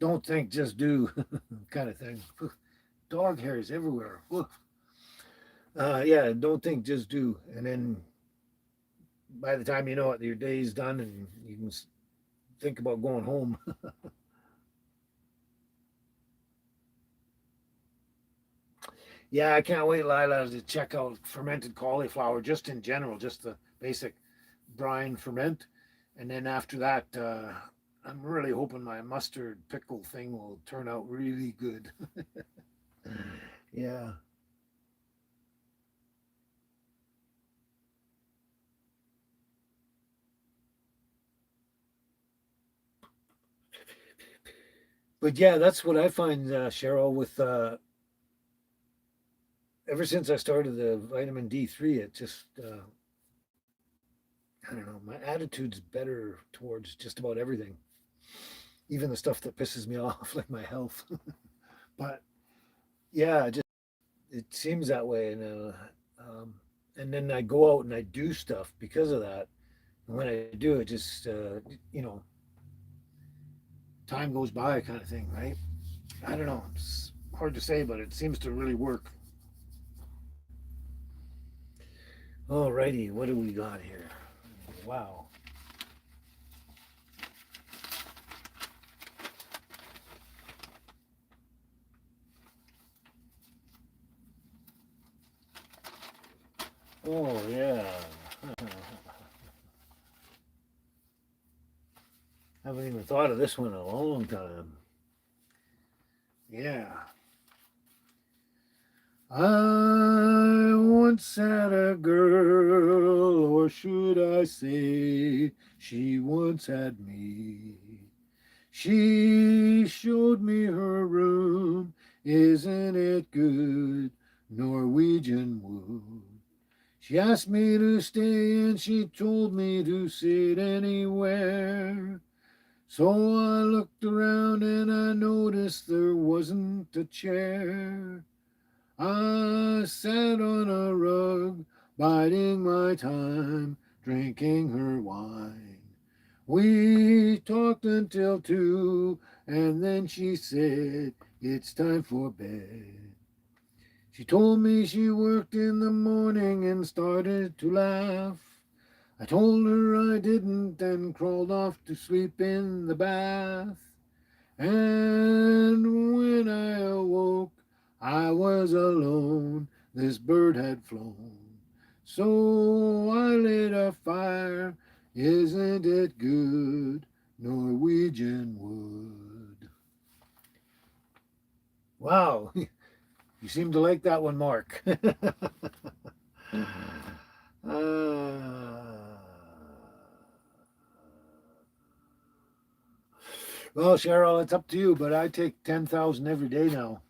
don't think, just do kind of thing. Dog hairs everywhere. Yeah, don't think, just do. And then by the time you know it, your day's done and you can think about going home. Yeah, I can't wait, Lila, to check out fermented cauliflower just in general, just the basic brine ferment. And then after that, I'm really hoping my mustard pickle thing will turn out really good. Yeah. But yeah, that's what I find, Cheryl, with ever since I started the vitamin D3, it just, I don't know, my attitude's better towards just about everything, even the stuff that pisses me off, like my health. But yeah, just it seems that way. And and then I go out and I do stuff because of that. And when I do, it just you know, time goes by, kind of thing, right? I don't know. It's hard to say, but it seems to really work. Alrighty, what do we got here? Wow. Oh yeah. Haven't even thought of this one in a long time. Yeah. I once had a girl, or should I say, she once had me. She showed me her room, isn't it good? Norwegian wood. She asked me to stay and she told me to sit anywhere. So I looked around and I noticed there wasn't a chair. I sat on a rug, biding my time, drinking her wine. We talked until 2, and then she said, it's time for bed. She told me she worked in the morning and started to laugh. I told her I didn't and crawled off to sleep in the bath. And when I awoke, I was alone. This bird had flown. So I lit a fire. Isn't it good? Norwegian wood. Wow, you seem to like that one, Mark. uh, well, Cheryl, it's up to you, but I take 10,000 every day now.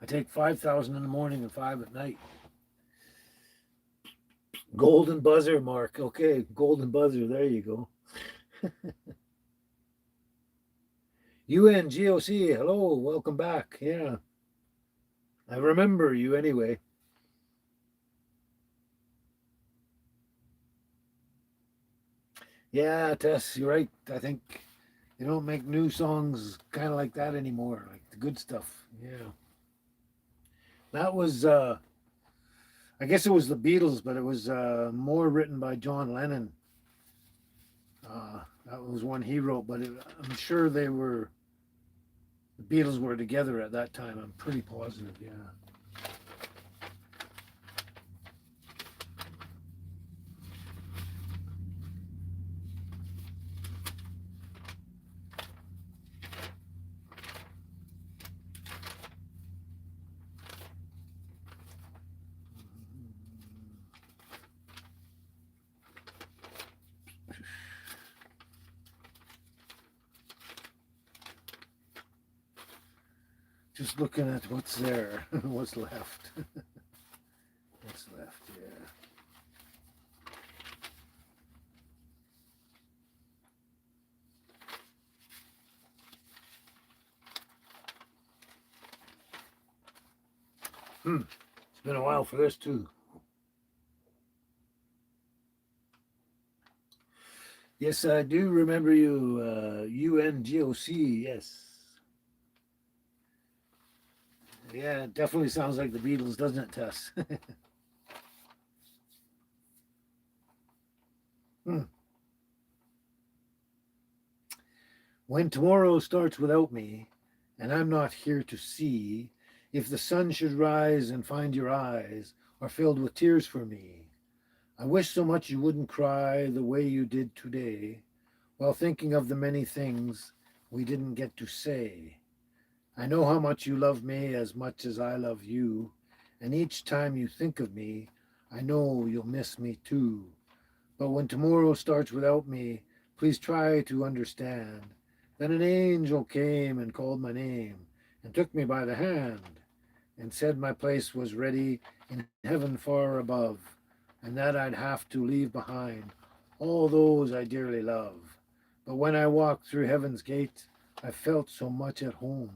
I take 5,000 in the morning and 5 at night. Golden buzzer, Mark. Okay, golden buzzer. There you go. UNGOC. Hello, welcome back. Yeah, I remember you anyway. Yeah, Tess, you're right. I think they don't make new songs kind of like that anymore, like the good stuff. Yeah, that was. I guess it was the Beatles, but it was more written by John Lennon. That was one he wrote, but I'm sure they were the Beatles were together at that time. I'm pretty positive. Yeah. Just looking at what's there, what's left. What's left? Yeah. It's been a while for this too. Yes, I do remember you. UNGOC. Yes. Yeah, it definitely sounds like the Beatles, doesn't it, Tess? Hmm. When tomorrow starts without me, and I'm not here to see, if the sun should rise and find your eyes are filled with tears for me, I wish so much you wouldn't cry the way you did today, while thinking of the many things we didn't get to say. I know how much you love me as much as I love you, and each time you think of me, I know you'll miss me too. But when tomorrow starts without me, please try to understand that an angel came and called my name and took me by the hand and said my place was ready in heaven far above, and that I'd have to leave behind all those I dearly love. But when I walked through heaven's gate, I felt so much at home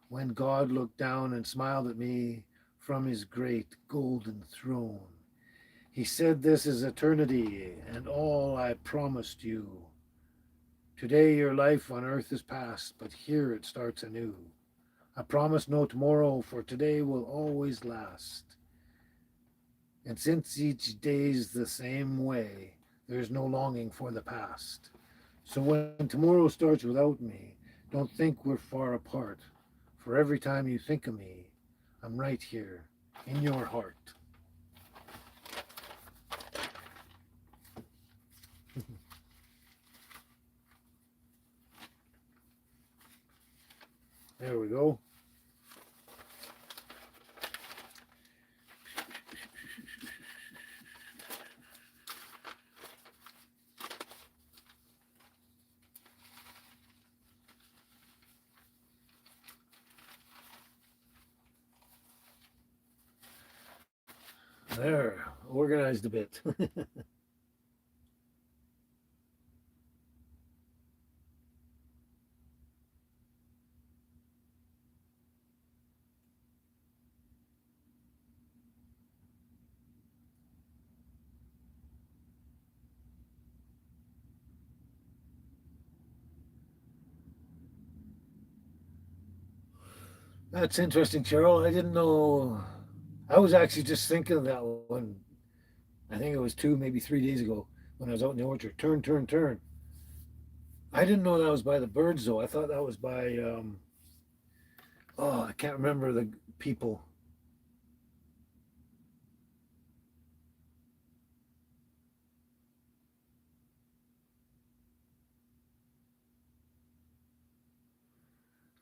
when God looked down and smiled at me from his great golden throne. He said this is eternity and all I promised you. Today your life on earth is past, but here it starts anew. I promise no tomorrow, for today will always last. And since each day's the same way, there's no longing for the past. So when tomorrow starts without me, don't think we're far apart. For every time you think of me, I'm right here in your heart. There we go. There, organized a bit. That's interesting, Cheryl. I didn't know. I was actually just thinking of that one. I think it was 2, maybe 3 days ago when I was out in the orchard. Turn, turn, turn. I didn't know that was by the birds, though. I thought that was by, oh, I can't remember the people.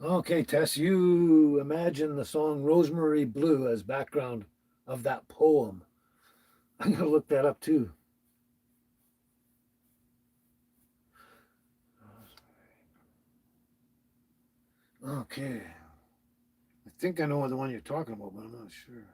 Okay, Tess, you imagine the song Rosemary Blue as background of that poem. I'm going to look that up too. Okay. I think I know the one you're talking about, but I'm not sure.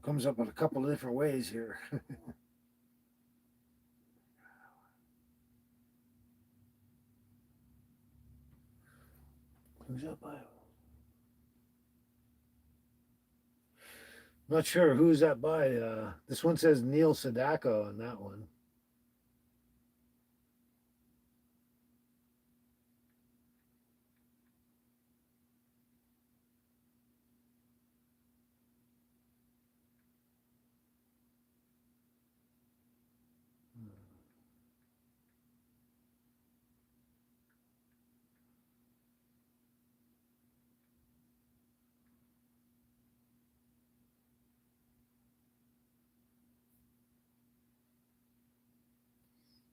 Comes up in a couple of different ways here. Who's that by? Not sure who's that by. This one says Neil Sedaka on that one.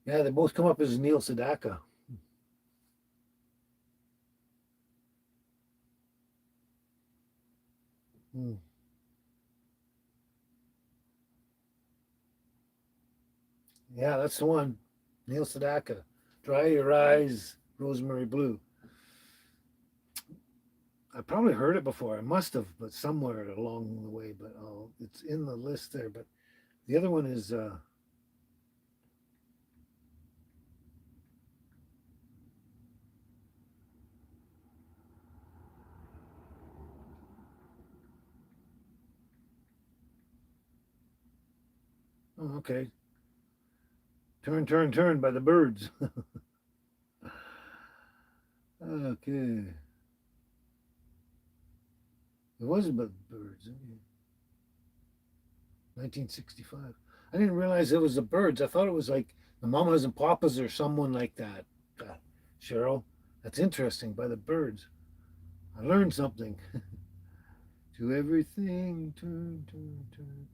Yeah, they both come up as Neil Sedaka. Hmm. Yeah, that's the one. Neil Sedaka. Dry Your Eyes, Rosemary Blue. I probably heard it before. I must have, but somewhere along the way. But oh, it's in the list there. But the other one is oh, okay. Turn, turn, turn by the birds. Okay. It was about birds. Okay. 1965. I didn't realize it was the birds. I thought it was like the Mamas and Papas or someone like that. Cheryl, that's interesting. By the birds. I learned something. To everything, turn, turn, turn.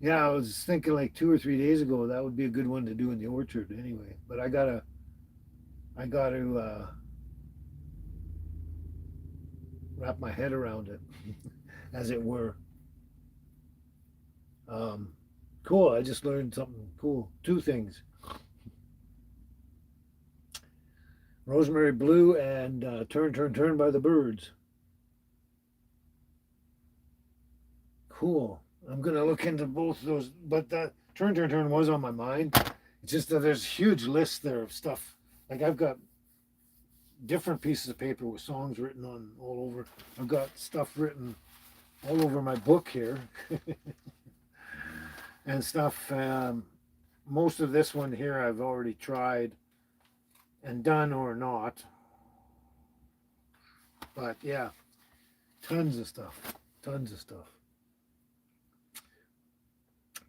Yeah, I was thinking like 2 or 3 days ago that would be a good one to do in the orchard anyway. But I gotta wrap my head around it, as it were. Um, cool. I just learned something cool. Two things: Rosemary Blue and Turn, Turn, Turn by the Birds. Cool. I'm gonna look into both of those, but that turn was on my mind. It's just that there's a huge list there of stuff. Like I've got different pieces of paper with songs written on all over. I've got stuff written all over my book here and stuff. Most of this one here I've already tried and done or not. But yeah, tons of stuff. Tons of stuff.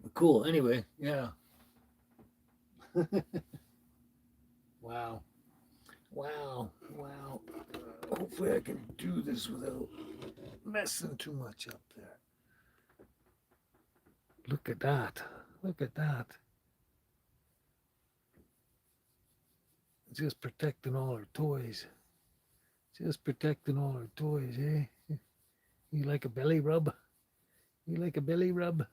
But cool. Anyway, yeah. Wow. Wow. Wow. Hopefully I can do this without messing too much up there. Look at that. Look at that. Just protecting all our toys. Just protecting all our toys, eh? You like a belly rub? You like a belly rub?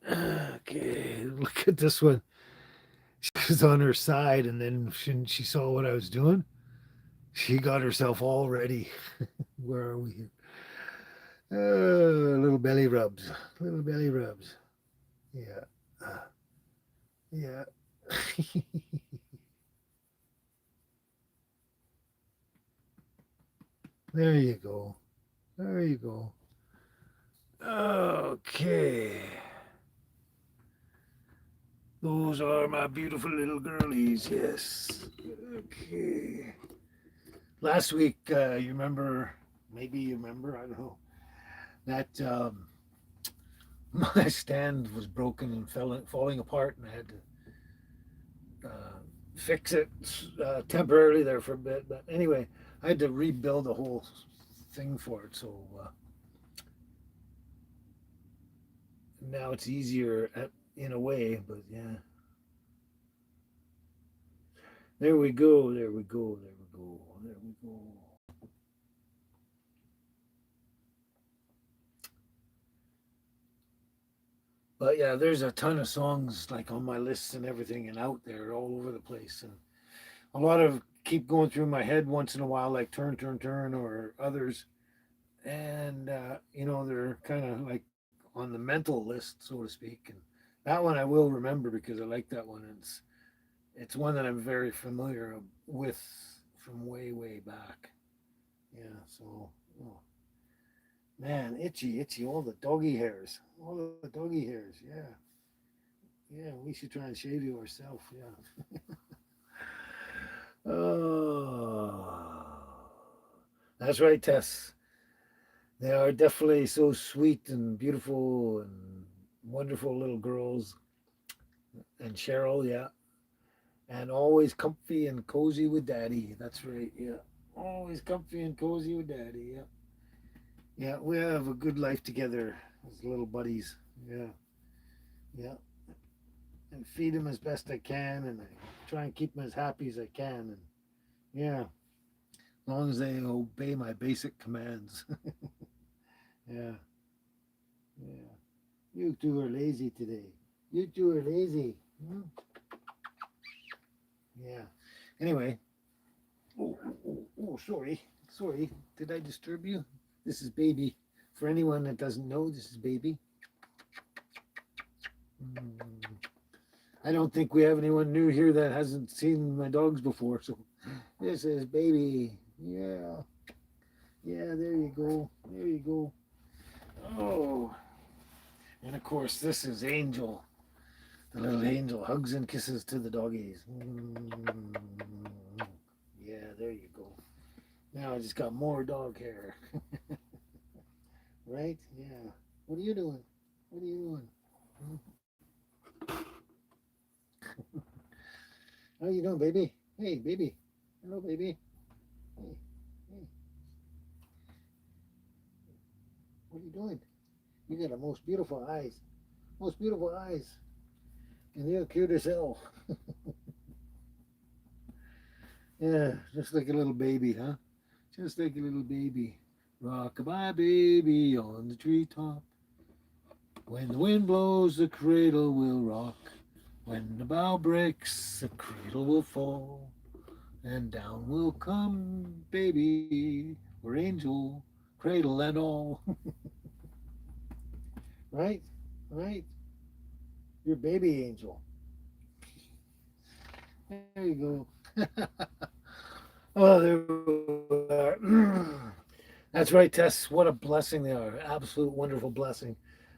Okay, look at this one. She was on her side, and then she saw what I was doing. She got herself all ready. Where are we here? Little belly rubs. Little belly rubs. Yeah. Yeah. There you go. There you go. Okay. Those are my beautiful little girlies, yes. Okay. Last week, you remember, maybe you remember, I don't know, that my stand was broken and falling apart, and I had to fix it temporarily there for a bit. But anyway, I had to rebuild the whole thing for it. So now it's easier in a way, but yeah. There we go. There we go. There we go. There we go. But yeah, there's a ton of songs like on my lists and everything and out there all over the place. And a lot of keep going through my head once in a while, like Turn or others. And, they're kind of like on the mental list, so to speak. And that one I will remember because I like that one. It's one that I'm very familiar with from way back. Yeah, so oh, man, itchy, all the doggy hairs, Yeah, yeah, we should try and shave you ourselves. Yeah. Oh, that's right, Tess. They are definitely so sweet and beautiful and wonderful little girls. And Cheryl, yeah. And always comfy and cozy with daddy. That's right, yeah. Always comfy and cozy with daddy, yeah. Yeah, we have a good life together as little buddies. Yeah, yeah. And feed them as best I can, and I try and keep them as happy as I can. And yeah, as long as they obey my basic commands. Yeah, yeah. You two are lazy today. You two are lazy. Hmm? Yeah. Anyway. Oh, sorry. Sorry. Did I disturb you? This is Baby. For anyone that doesn't know, this is Baby. I don't think we have anyone new here that hasn't seen my dogs before. So this is Baby. Yeah. Yeah, there you go. There you go. Oh. And of course, this is Angel. The little angel hugs and kisses to the doggies. Yeah, there you go. Now I just got more dog hair. Right? Yeah. What are you doing? What are you doing? How you doing, baby? Hey, baby. Hello, baby. Hey, hey. What are you doing? You got the most beautiful eyes. Most beautiful eyes. And you're cute as hell. Yeah, just like a little baby, huh? Just like a little baby. Rock-a-bye baby on the treetop. When the wind blows, the cradle will rock. When the bough breaks, the cradle will fall. And down will come baby, or angel, cradle and all. Right? Right? Your baby angel. There you go. Oh, there we are. That's right, Tess. What a blessing they are. Absolute wonderful blessing.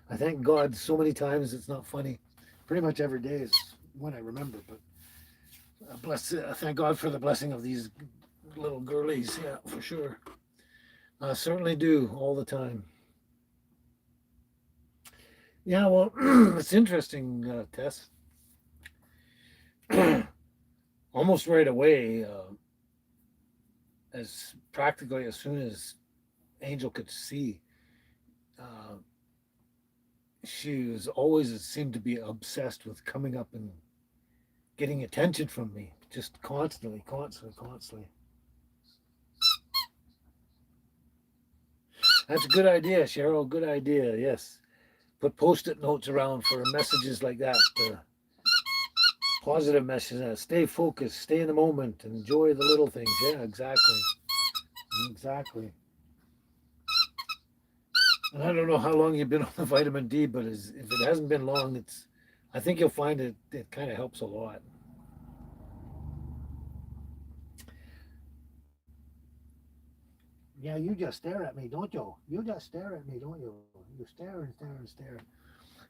I thank God so many times it's not funny. Pretty much every day is when I remember, but thank God for the blessing of these little girlies. Yeah, for sure. I certainly do all the time. Yeah, well, it's interesting, Tess. Almost right away, as practically as soon as Angel could see, uh, she was always it seemed to be obsessed with coming up and getting attention from me, just constantly, constantly, constantly. That's a good idea, Cheryl. Good idea. Yes, put post-it notes around for messages like that. Positive messages. Stay focused. Stay in the moment. Enjoy the little things. Yeah, exactly. Exactly. And I don't know how long you've been on the vitamin D, but if it hasn't been long, I think you'll find it kind of helps a lot. Yeah, you just stare at me, don't you? You just stare at me, don't you? You stare and stare and stare.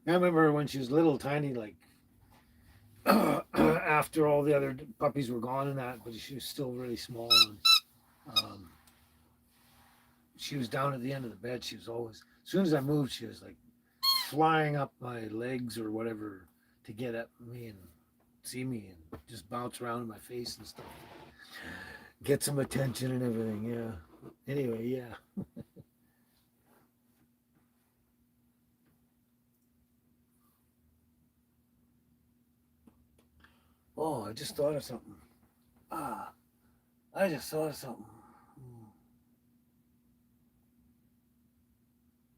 I remember when she was little, tiny, like after all the other puppies were gone and that, but she was still really small. And she was down at the end of the bed. She was always, as soon as I moved, she was like flying up my legs or whatever to get at me and see me and just bounce around in my face and stuff. Get some attention and everything. Yeah. Anyway, yeah. Oh, I just thought of something. Ah, I just thought of something.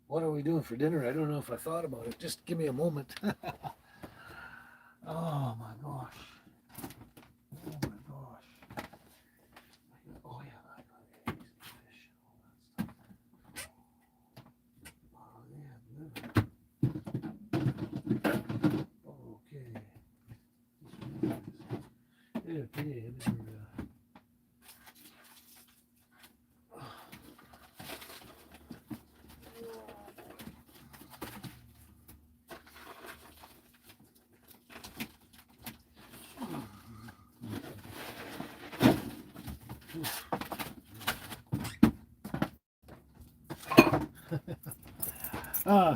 What are we doing for dinner? I don't know if I thought about it. Just give me a moment. Oh my gosh. Oh my gosh. Oh yeah, I got eggs and fish and all that stuff. Oh yeah, good. Okay.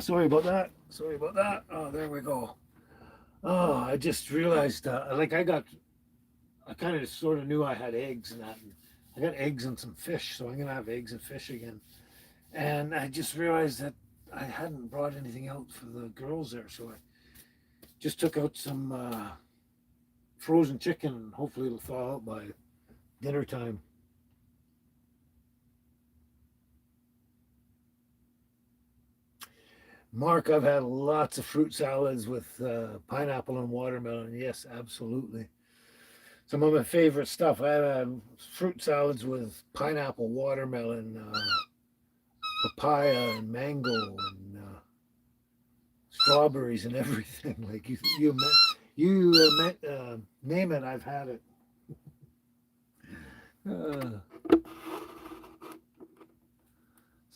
Sorry about that. Sorry about that. Oh, there we go. Oh, I just realized, I kind of sort of knew I had eggs and that. And I got eggs and some fish, so I'm gonna have eggs and fish again. And I just realized that I hadn't brought anything out for the girls there, so I just took out some frozen chicken, and hopefully it'll thaw out by dinner time. Mark, I've had lots of fruit salads with pineapple and watermelon. Yes, absolutely. Some of my favorite stuff. I've had fruit salads with pineapple, watermelon, papaya, and mango, and strawberries, and everything. Like name it, I've had it. Uh,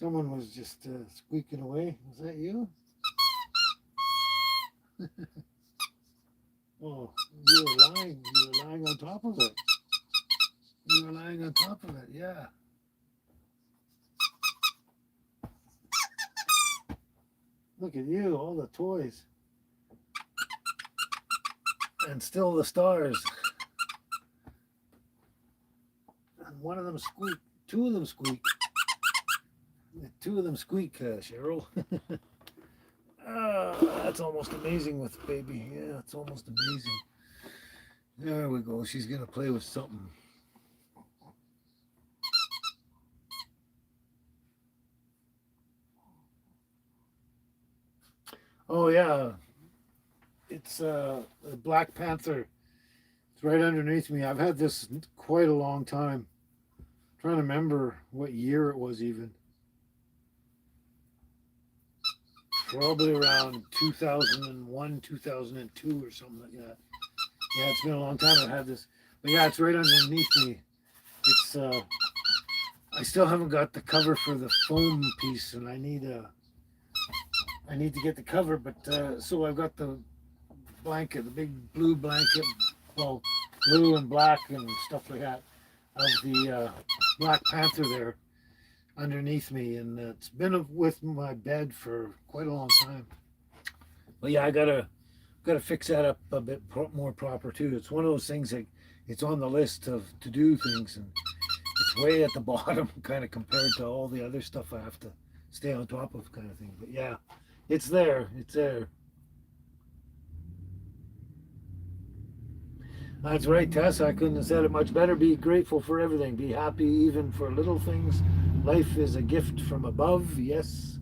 Someone was just squeaking away. Was that you? Oh, you were lying. You were lying on top of it. You were lying on top of it. Yeah. Look at you, all the toys, and still the stars. And one of them squeak. Two of them squeak. Two of them squeak, Cheryl. That's almost amazing with baby. Yeah, it's almost amazing. There we go. She's gonna play with something. Oh yeah, it's a Black Panther. It's right underneath me. I've had this quite a long time. I'm trying to remember what year it was even. probably around 2001, 2002 or something like that. Yeah, it's been a long time I've had this. But yeah, it's right underneath me. It's I still haven't got the cover for the foam piece, and I need to get the cover. But so I've got the blanket, the big blue blanket, well, blue and black and stuff like that, of the Black Panther there underneath me, and it's been with my bed for quite a long time. But yeah, I gotta fix that up a bit more proper too. It's one of those things that it's on the list of to do things, and it's way at the bottom, kind of compared to all the other stuff I have to stay on top of, kind of thing. But yeah, it's there. It's there. That's right, Tess. I couldn't have said it much better. Be grateful for everything. Be happy even for little things. Life is a gift from above. Yes.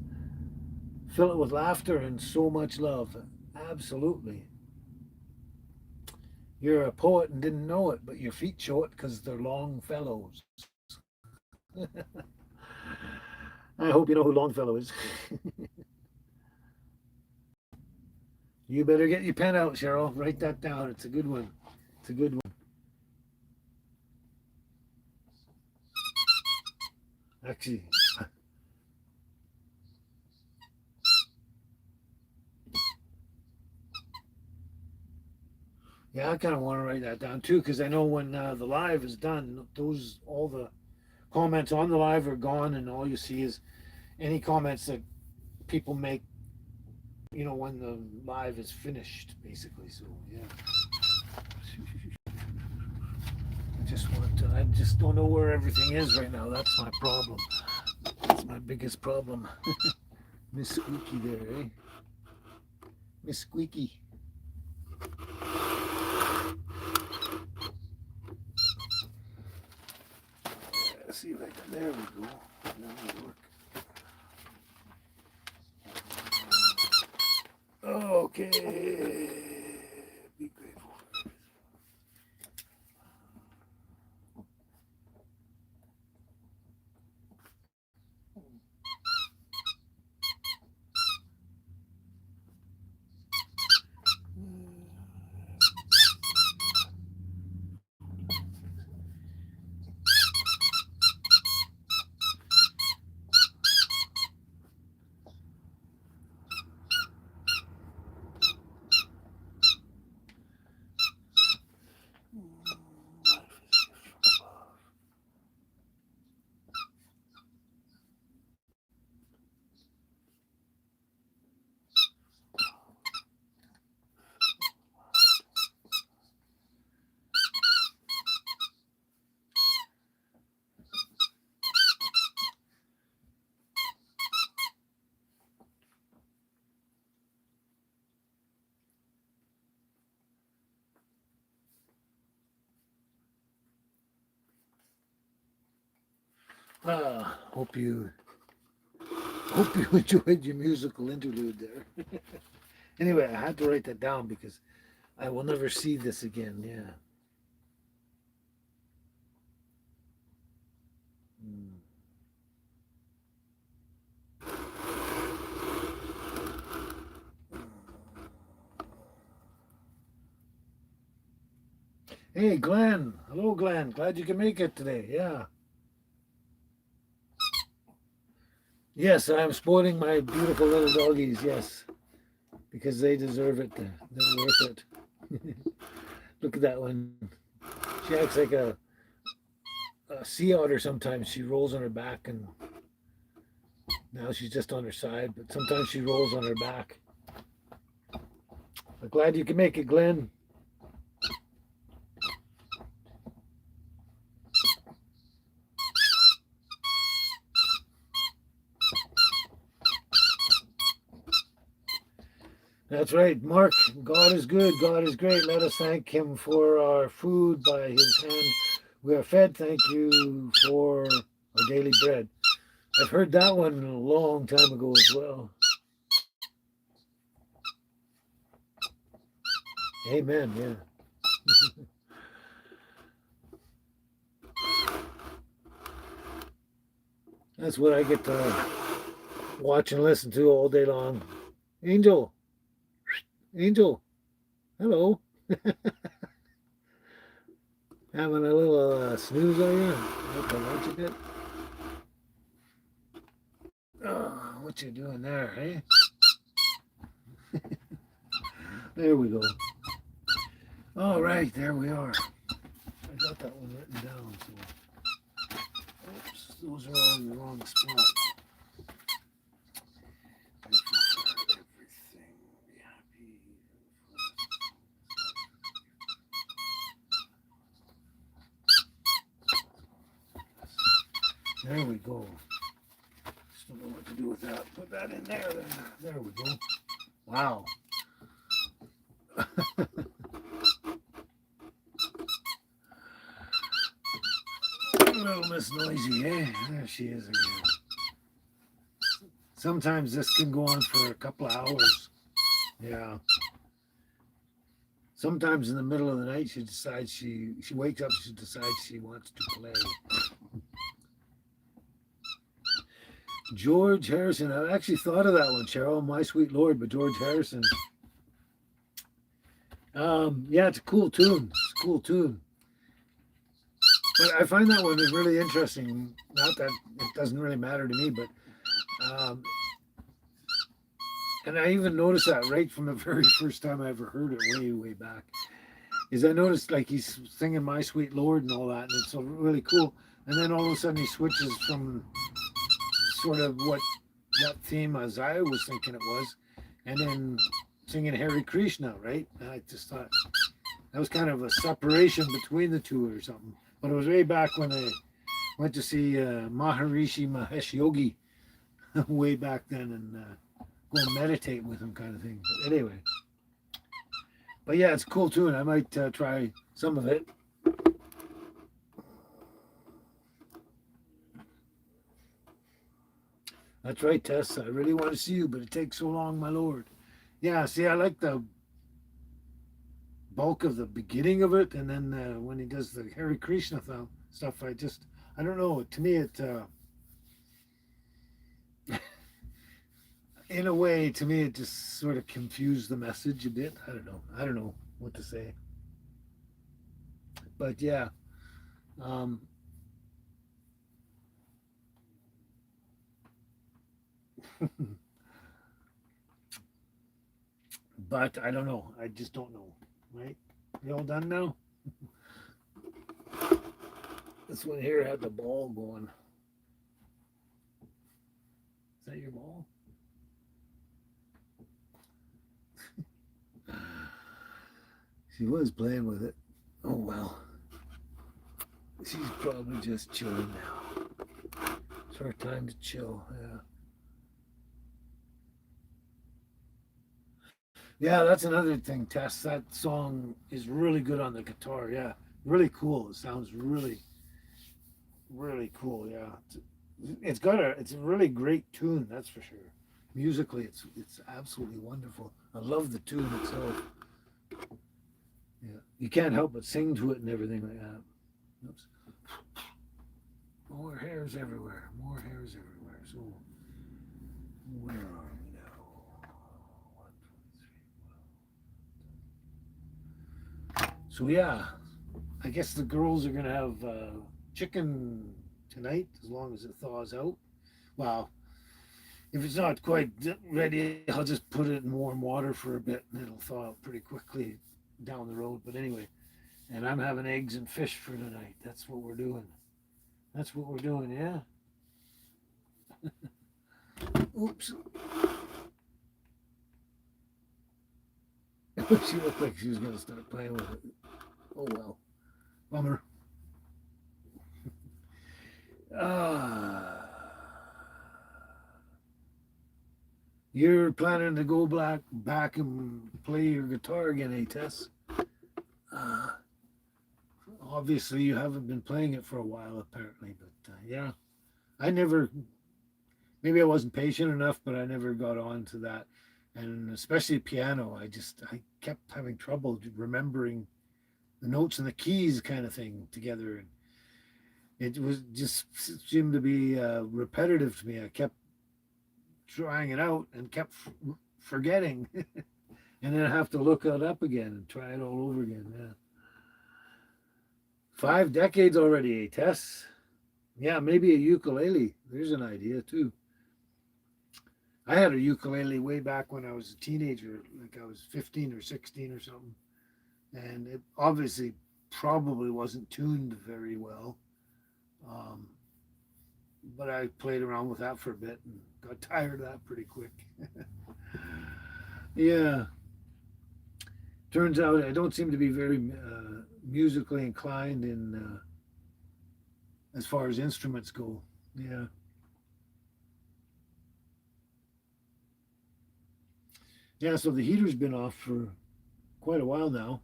Fill it with laughter and so much love. Absolutely. You're a poet and didn't know it, but your feet show it because they're Longfellows. I hope you know who Longfellow is. You better get your pen out, Cheryl. Write that down. It's a good one. It's a good one. Actually, yeah, I kind of want to write that down too because I know when the live is done, those all the comments on the live are gone, and all you see is any comments that people make, when the live is finished, basically. So yeah, I just don't know where everything is right now. That's my problem. That's my biggest problem. Miss Squeaky there, eh? Miss Squeaky. Let's see if I can. There we go. Now we work. Okay. Be grateful. Hope you enjoyed your musical interlude there. Anyway, I had to write that down because I will never see this again. Yeah. Mm. Hey, Glenn. Hello, Glenn. Glad you can make it today. Yeah. Yes, I'm sporting my beautiful little doggies. Yes, because they deserve it. They're worth it. Look at that one. She acts like a sea otter sometimes. She rolls on her back, and now she's just on her side, but sometimes she rolls on her back. I'm glad you can make it, Glenn. That's right, Mark. God is good. God is great. Let us thank Him for our food. By His hand we are fed. Thank you for our daily bread. I've heard that one a long time ago as well. Amen. Yeah. That's what I get to watch and listen to all day long. Angel, Angel, hello. Having a little snooze on you? Up to lunch a bit? Oh, what you doing there, hey? There we go. All right, there we are. I got that one written down, so oops, those are all in the wrong spot. Everything be happy. There we go. Just don't know what to do with that. Put that in there then. There we go. Wow. Little Miss Noisy, eh? There she is again. Sometimes this can go on for a couple of hours. Yeah. Sometimes in the middle of the night she decides she wakes up, she decides she wants to play. George Harrison. I actually thought of that one, Cheryl, My Sweet Lord, but George Harrison. Yeah, it's a cool tune. It's a cool tune. But I find that one is really interesting. Not that it doesn't really matter to me, but um, and I even noticed that right from the very first time I ever heard it, way way back. Is I noticed like he's singing "My Sweet Lord" and all that, and it's so really cool. And then all of a sudden he switches from sort of what that theme as I was thinking it was, and then singing Hare Krishna, right? And I just thought that was kind of a separation between the two or something. But it was way back when I went to see Maharishi Mahesh Yogi way back then and go and meditate with him, kind of thing. But anyway, but yeah, it's a cool tune. I might try some of it. That's right, Tess. I really want to see you, but it takes so long, my lord. Yeah, see, I like the bulk of the beginning of it, and then when he does the Hare Krishna stuff, I don't know. To me, in a way, to me, it just sort of confused the message a bit. I don't know. I don't know what to say, but yeah. Um, but I don't know. I just don't know. Right? You all done now? This one here had the ball going. Is that your ball? She was playing with it. Oh well. She's probably just chilling now. It's her time to chill. Yeah. Yeah, that's another thing, Tess. That song is really good on the guitar. Yeah. Really cool. It sounds really, really cool. Yeah. It's a really great tune, that's for sure. Musically it's absolutely wonderful. I love the tune itself. Yeah. You can't help but sing to it and everything like that. Oops. More hairs everywhere. More hairs everywhere. So where are we now? One, two, three. So yeah, I guess the girls are gonna have chicken tonight as long as it thaws out. Well, if it's not quite ready, I'll just put it in warm water for a bit and it'll thaw out pretty quickly down the road. But anyway, and I'm having eggs and fish for tonight. That's what we're doing. That's what we're doing, yeah. Oops. She looked like she was going to start playing with it. Oh well. Bummer. Ah. You're planning to go back and play your guitar again, eh, Tess? Uh, Obviously, you haven't been playing it for a while, apparently. But yeah, I never. Maybe I wasn't patient enough, but I never got on to that. And especially piano, I kept having trouble remembering the notes and the keys, kind of thing, together. And it was just seemed to be repetitive to me. I kept trying it out and kept forgetting, and then I have to look it up again and try it all over again. Yeah, 5 decades already, Tess. Yeah, maybe a ukulele. There's an idea too. I had a ukulele way back when I was a teenager, like I was 15 or 16 or something, and it obviously probably wasn't tuned very well. Um, but I played around with that for a bit and got tired of that pretty quick. Yeah, turns out I don't seem to be very musically inclined in as far as instruments go. Yeah, yeah. So the heater's been off for quite a while now.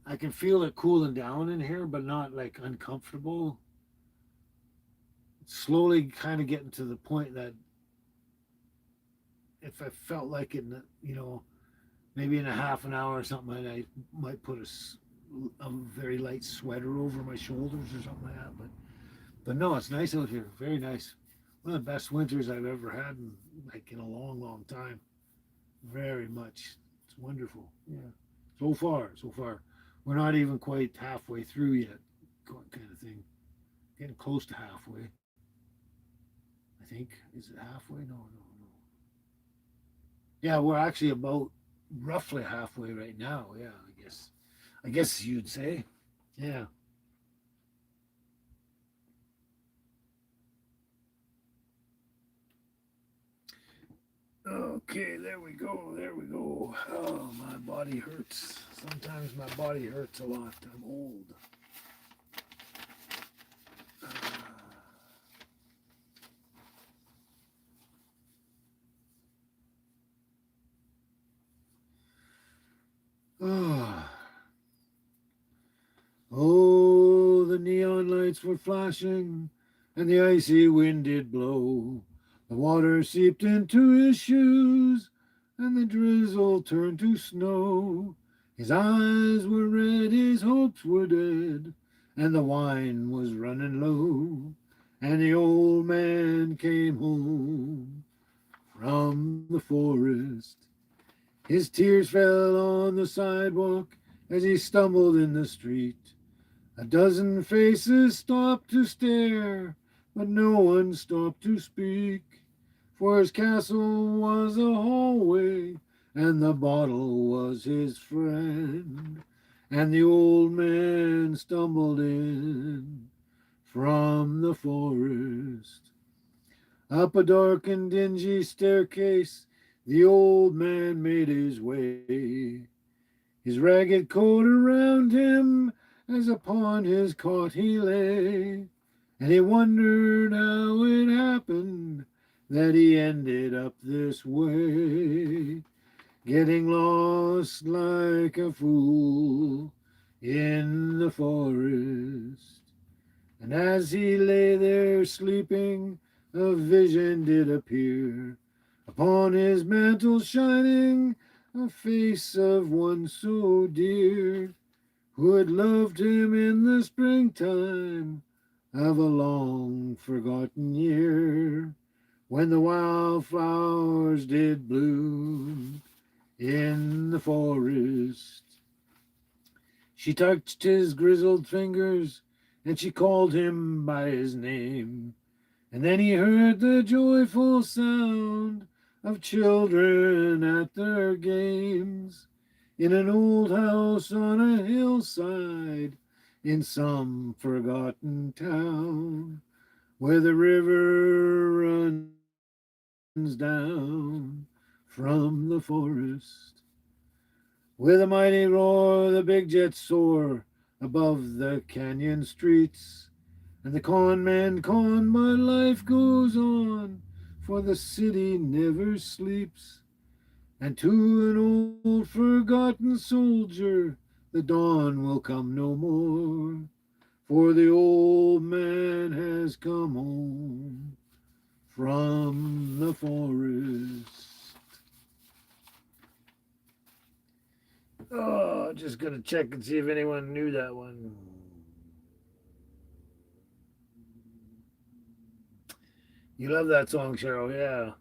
I can feel it cooling down in here, but not like uncomfortable. It's slowly kind of getting to the point that if I felt like it, maybe in a half an hour or something, I might put a very light sweater over my shoulders or something like that. But no, it's nice out here. Very nice. One of the best winters I've ever had in a long, long time. Very much. It's wonderful. Yeah. So far. We're not even quite halfway through yet, kind of thing. Getting close to halfway. I think. Is it halfway? No, no, no. Yeah, we're actually about roughly halfway right now. Yeah, I guess. I guess you'd say. Yeah. Okay, there we go. There we go. Oh, my body hurts. Sometimes my body hurts a lot. I'm old. Oh, oh, the neon lights were flashing and the icy wind did blow. The water seeped into his shoes and the drizzle turned to snow. His eyes were red, his hopes were dead, and the wine was running low. And the old man came home from the forest. His tears fell on the sidewalk as he stumbled in the street. A dozen faces stopped to stare, but no one stopped to speak. For his castle was a hallway, and the bottle was his friend. And the old man stumbled in from the forest. Up a dark and dingy staircase, the old man made his way. His ragged coat around him, as upon his cot he lay. And he wondered how it happened that he ended up this way, getting lost like a fool in the forest. And as he lay there sleeping, a vision did appear, upon his mantle shining, a face of one so dear, who had loved him in the springtime of a long forgotten year, when the wildflowers did bloom in the forest. She touched his grizzled fingers, and she called him by his name. And then he heard the joyful sound of children at their games in an old house on a hillside in some forgotten town where the river runs down from the forest. With a mighty roar, the big jets soar above the canyon streets. And the con man con, but life goes on, for the city never sleeps. And to an old forgotten soldier, the dawn will come no more, for the old man has come home from the forest. Oh, just gonna check and see if anyone knew that one. You love that song, Cheryl, yeah.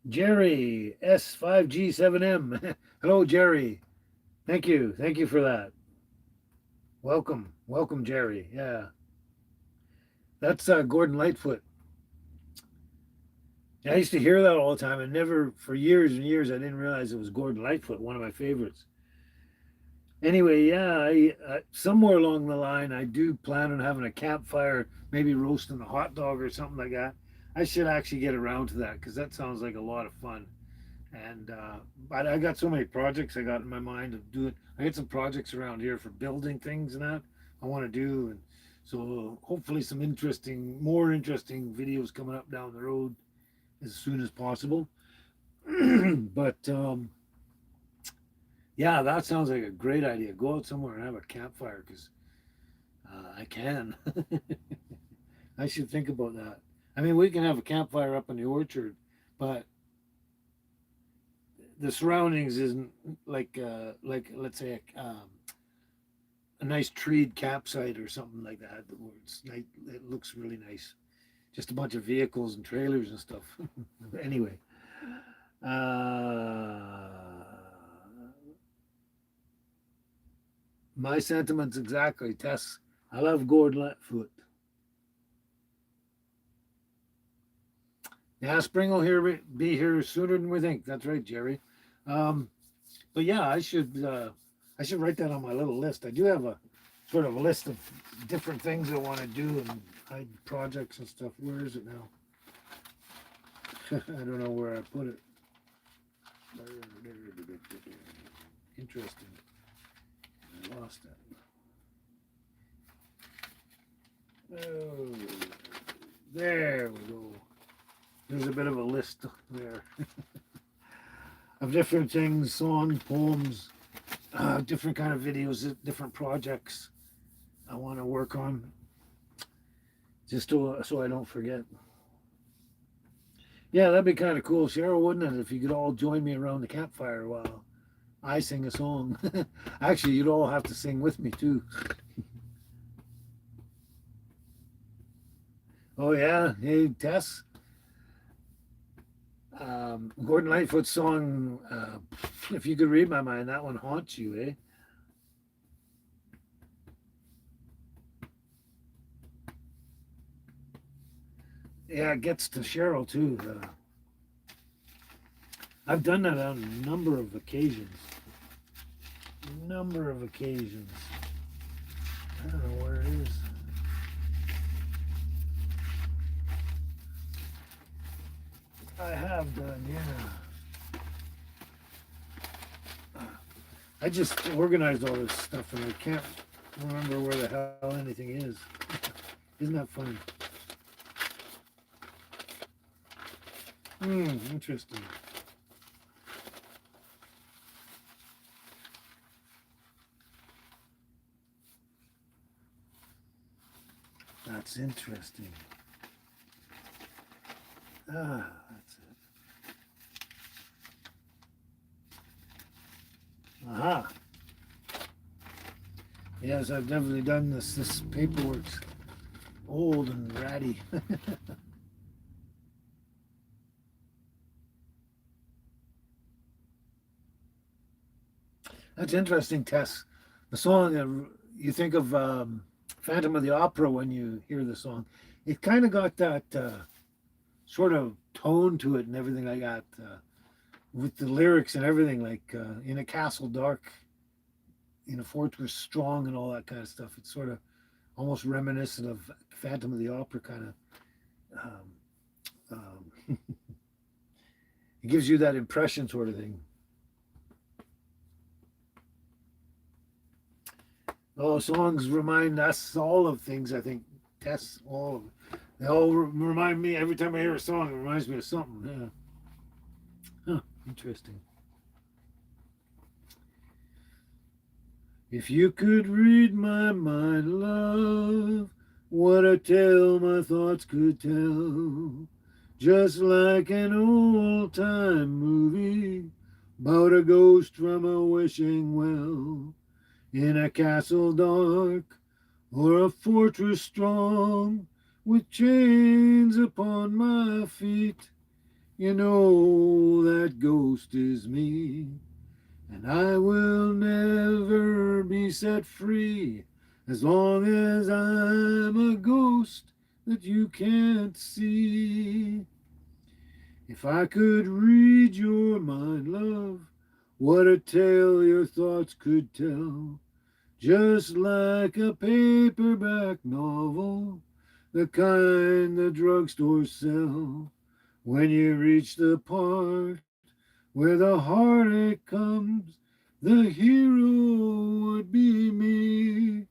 Jerry S5G7M. Hello, Jerry. Thank you. Thank you for that. Welcome. Welcome, Jerry. Yeah. That's Gordon Lightfoot. I used to hear that all the time and never, for years and years, I didn't realize it was Gordon Lightfoot, one of my favorites. Anyway, yeah, somewhere along the line, I do plan on having a campfire, maybe roasting a hot dog or something like that. I should actually get around to that because that sounds like a lot of fun. And but I got so many projects I got in my mind of doing. I got some projects around here for building things and that I want to do, and so hopefully some more interesting videos coming up down the road as soon as possible. But yeah, that sounds like a great idea. Go out somewhere and have a campfire because I can. I should think about that. I mean, we can have a campfire up in the orchard, but the surroundings isn't like let's say a nice treed campsite or something like that. Where it looks really nice. Just a bunch of vehicles and trailers and stuff. Anyway, uh, my sentiments exactly, Tess. I love Gordon Lightfoot. Yeah, spring will be here sooner than we think. That's right, Jerry. Um, but yeah, I should write that on my little list. I do have a sort of a list of different things I want to do and projects and stuff. Where is it now? I don't know where I put it. Interesting. I lost it. Oh, there we go. There's a bit of a list there of different things, songs, poems, different kind of videos, different projects I want to work on, so I don't forget. Yeah, that'd be kind of cool, Cheryl, wouldn't it? If you could all join me around the campfire while I sing a song. Actually, you'd all have to sing with me too. Oh yeah, hey Tess. Gordon Lightfoot's song, "If You Could Read My Mind," that one haunts you, eh? Yeah, it gets to Cheryl too. I've done that on a number of occasions. Number of occasions. I don't know where it is. I have done, yeah. I just organized all this stuff and I can't remember where the hell anything is. Isn't that funny? Interesting. That's interesting. That's it. Aha. Yes, I've definitely done this. This paperwork's old and ratty. That's interesting, Tess. The song, you think of Phantom of the Opera when you hear the song. It kind of got that sort of tone to it and everything like that, with the lyrics and everything, like in a castle dark, in a fortress strong, and all that kind of stuff. It's sort of almost reminiscent of Phantom of the Opera kind of. It gives you that impression, sort of thing. Oh, songs remind us all of things. I think Tess, all of it. They all remind me every time I hear a song. It reminds me of something. Yeah. Huh. Interesting. If you could read my mind, love, what a tale my thoughts could tell. Just like an old time movie about a ghost from a wishing well. In a castle dark or a fortress strong, with chains upon my feet. You know that ghost is me, and I will never be set free as long as I'm a ghost that you can't see. If I could read your mind, love, what a tale your thoughts could tell. Just like a paperback novel, the kind the drugstores sell. When you reach the part where the heartache comes, the hero would be me.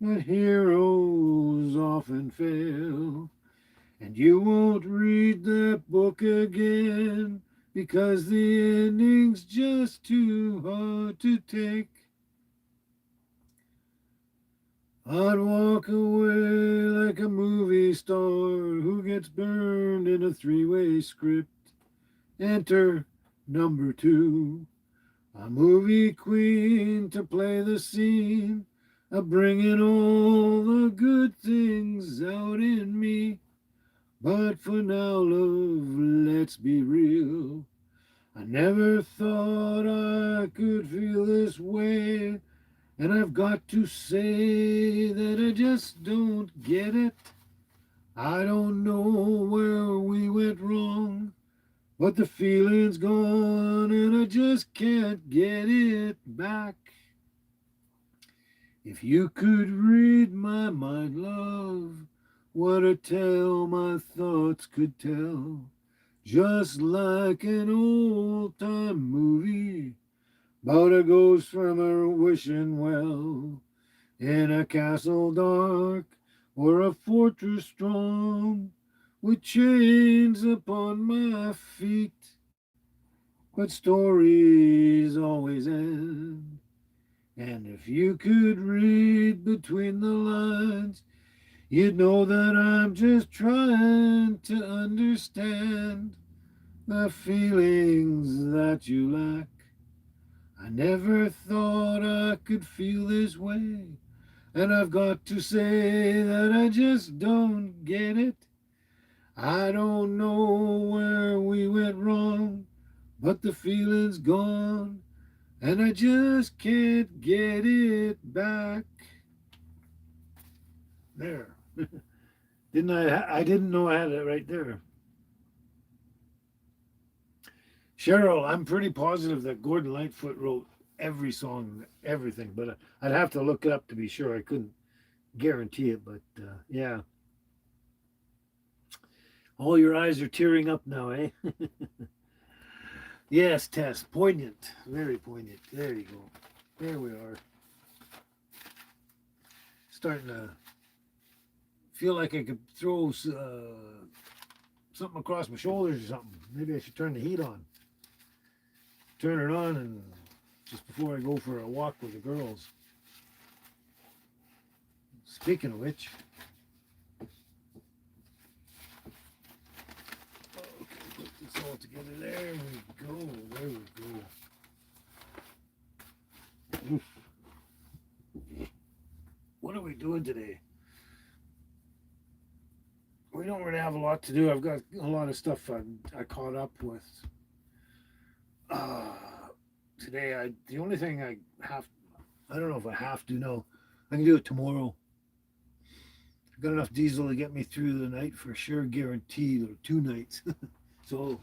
But heroes often fail, and you won't read that book again because the ending's just too hard to take. I'd walk away like a movie star who gets burned in a three-way script. Enter number two, a movie queen to play the scene of bringing all the good things out in me. But for now, love, let's be real. I never thought I could feel this way, and I've got to say that I just don't get it. I don't know where we went wrong, but the feeling's gone and I just can't get it back. If you could read my mind, love, what a tale my thoughts could tell. Just like an old time movie about a ghost from a wishing well. In a castle dark or a fortress strong, with chains upon my feet. But stories always end. And if you could read between the lines, you'd know that I'm just trying to understand the feelings that you lack. I never thought I could feel this way, and I've got to say that I just don't get it. I don't know where we went wrong, but the feeling's gone, and I just can't get it back. There. Didn't I? I didn't know I had it right there. Cheryl, I'm pretty positive that Gordon Lightfoot wrote every song, everything, but I'd have to look it up to be sure. I couldn't guarantee it, but yeah. All your eyes are tearing up now, eh? Yes, Tess. Poignant. Very poignant. There you go. There we are. Starting to feel like I could throw something across my shoulders or something. Maybe I should turn the heat on. Turn it on and just before I go for a walk with the girls. Speaking of which, okay, put this all together. There we go. There we go. Oof. What are we doing today? We don't really have a lot to do. I've got a lot of stuff I caught up with. Uh, Today, the only thing I don't know if I have to. No, I can do it tomorrow. I've got enough diesel to get me through the night for sure, guaranteed, or 2 nights. So,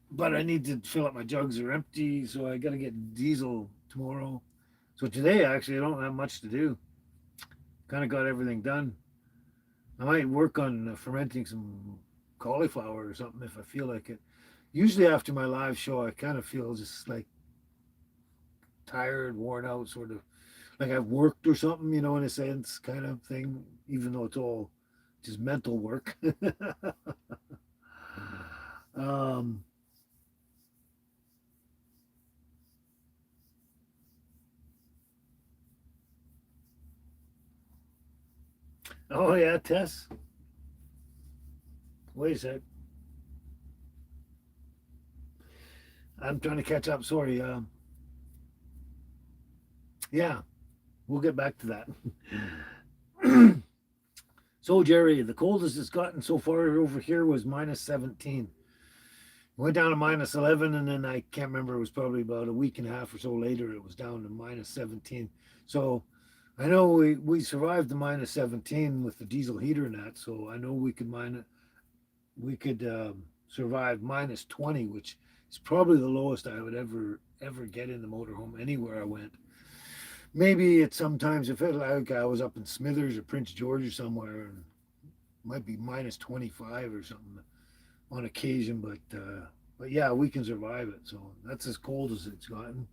but I need to fill up my jugs are empty, so I got to get diesel tomorrow. So today, actually, I don't have much to do. Kind of got everything done. I might work on fermenting some cauliflower or something if I feel like it. Usually after my live show, I kind of feel just like tired, worn out, sort of like I've worked or something, in a sense, kind of thing, even though it's all just mental work. um, oh, yeah, Tess. Wait a sec. I'm trying to catch up. Sorry. Yeah, we'll get back to that. So, Jerry, the coldest it's gotten so far over here was minus 17. went down to minus 11, and then I can't remember. It was probably about a week and a half or so later. It was down to minus 17. So I know we survived the minus 17 with the diesel heater and that. So I know we could survive minus 20, which is probably the lowest I would ever get in the motorhome anywhere I went. Maybe it sometimes if it like I was up in Smithers or Prince George or somewhere, and it might be minus 25 or something on occasion, but yeah, we can survive it. So that's as cold as it's gotten.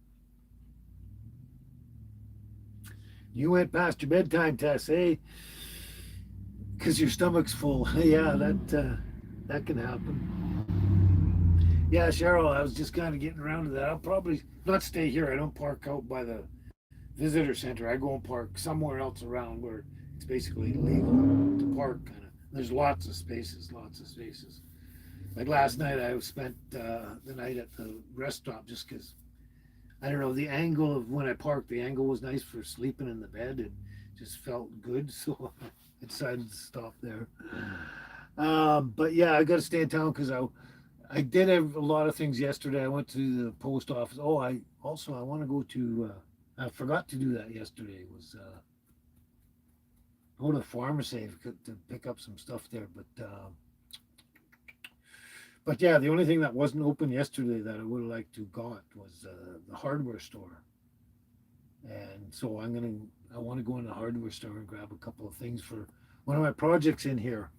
You went past your bedtime, Tess, eh? Because your stomach's full. Yeah, that can happen. Yeah, Cheryl, I was just kind of getting around to that. I'll probably not stay here. I don't park out by the visitor center. I go and park somewhere else around where it's basically legal to park. Kind of. There's lots of spaces, lots of spaces. Like last night, I spent the night at the restaurant just because I don't know the angle of when I parked. The angle was nice for sleeping in the bed. It just felt good, so I decided to stop there. But yeah, I got to stay in town because I did have a lot of things yesterday. I went to the post office. Oh, I want to go to. I forgot to do that yesterday. Was go to the pharmacy to pick up some stuff there, but yeah, the only thing that wasn't open yesterday that I would have liked to got was the hardware store, and so I want to go in the hardware store and grab a couple of things for one of my projects in here.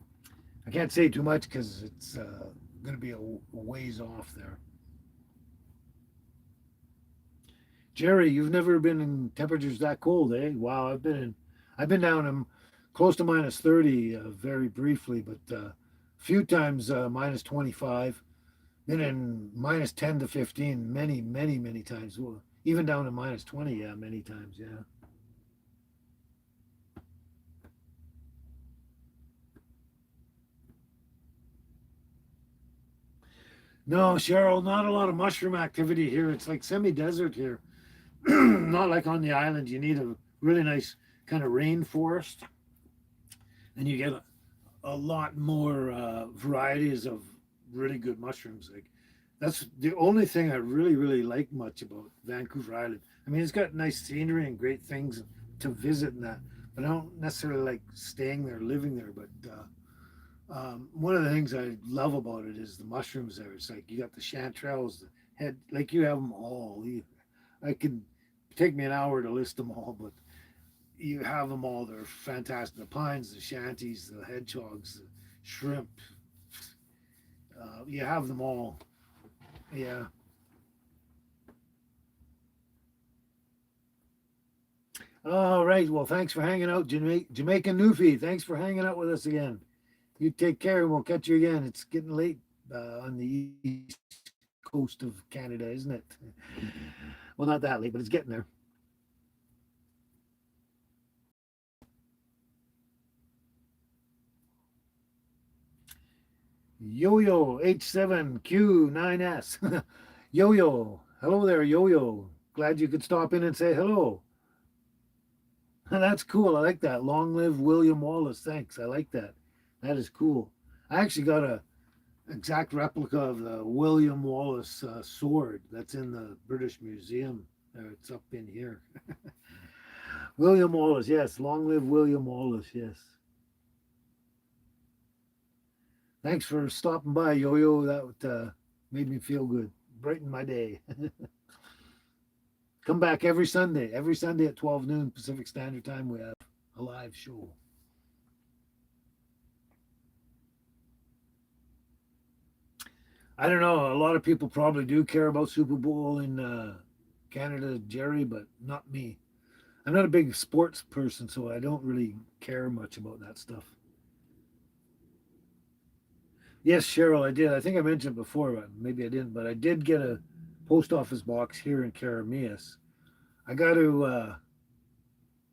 I can't say too much because it's going to be a ways off there. Jerry, you've never been in temperatures that cold, eh? Wow, I've been down in close to minus 30 very briefly, but a few times minus 25. Been in minus 10 to 15 many times. Well, even down to minus 20, yeah, many times, yeah. No, Cheryl, not a lot of mushroom activity here. It's like semi-desert here. Not like on the island. You need a really nice kind of rainforest, and you get a lot more varieties of really good mushrooms. Like that's the only thing I really like much about Vancouver Island. I mean, it's got nice scenery and great things to visit and that, but I don't necessarily like staying there, living there. But one of the things I love about it is the mushrooms there. It's like you got the chanterelles, the head, like you have them all. I could take me an hour to list them all, but you have them all. They're fantastic. The pines, the shanties, the hedgehogs, the shrimp. You have them all. Yeah. All right. Well, thanks for hanging out, Jamaican Newfie. Thanks for hanging out with us again. You take care, and we'll catch you again. It's getting late on the east coast of Canada, isn't it? Well, not that late, but it's getting there. Yo Yo H7Q9S. Yo Yo. Hello there, Yo Yo. Glad you could stop in and say hello. That's cool. I like that. Long live William Wallace. Thanks. I like that. That is cool. I actually got a exact replica of the William Wallace sword that's in the British Museum. It's up in here. William Wallace, yes. Long live William Wallace, yes. Thanks for stopping by, Yo Yo. That made me feel good. Brightened my day. Come back every Sunday. Every Sunday at 12 noon Pacific Standard Time, we have a live show. I don't know. A lot of people probably do care about Super Bowl in Canada, Jerry, but not me. I'm not a big sports person, so I don't really care much about that stuff. Yes, Cheryl, I did. I think I mentioned before, but maybe I didn't. But I did get a post office box here in Karamias. I got to.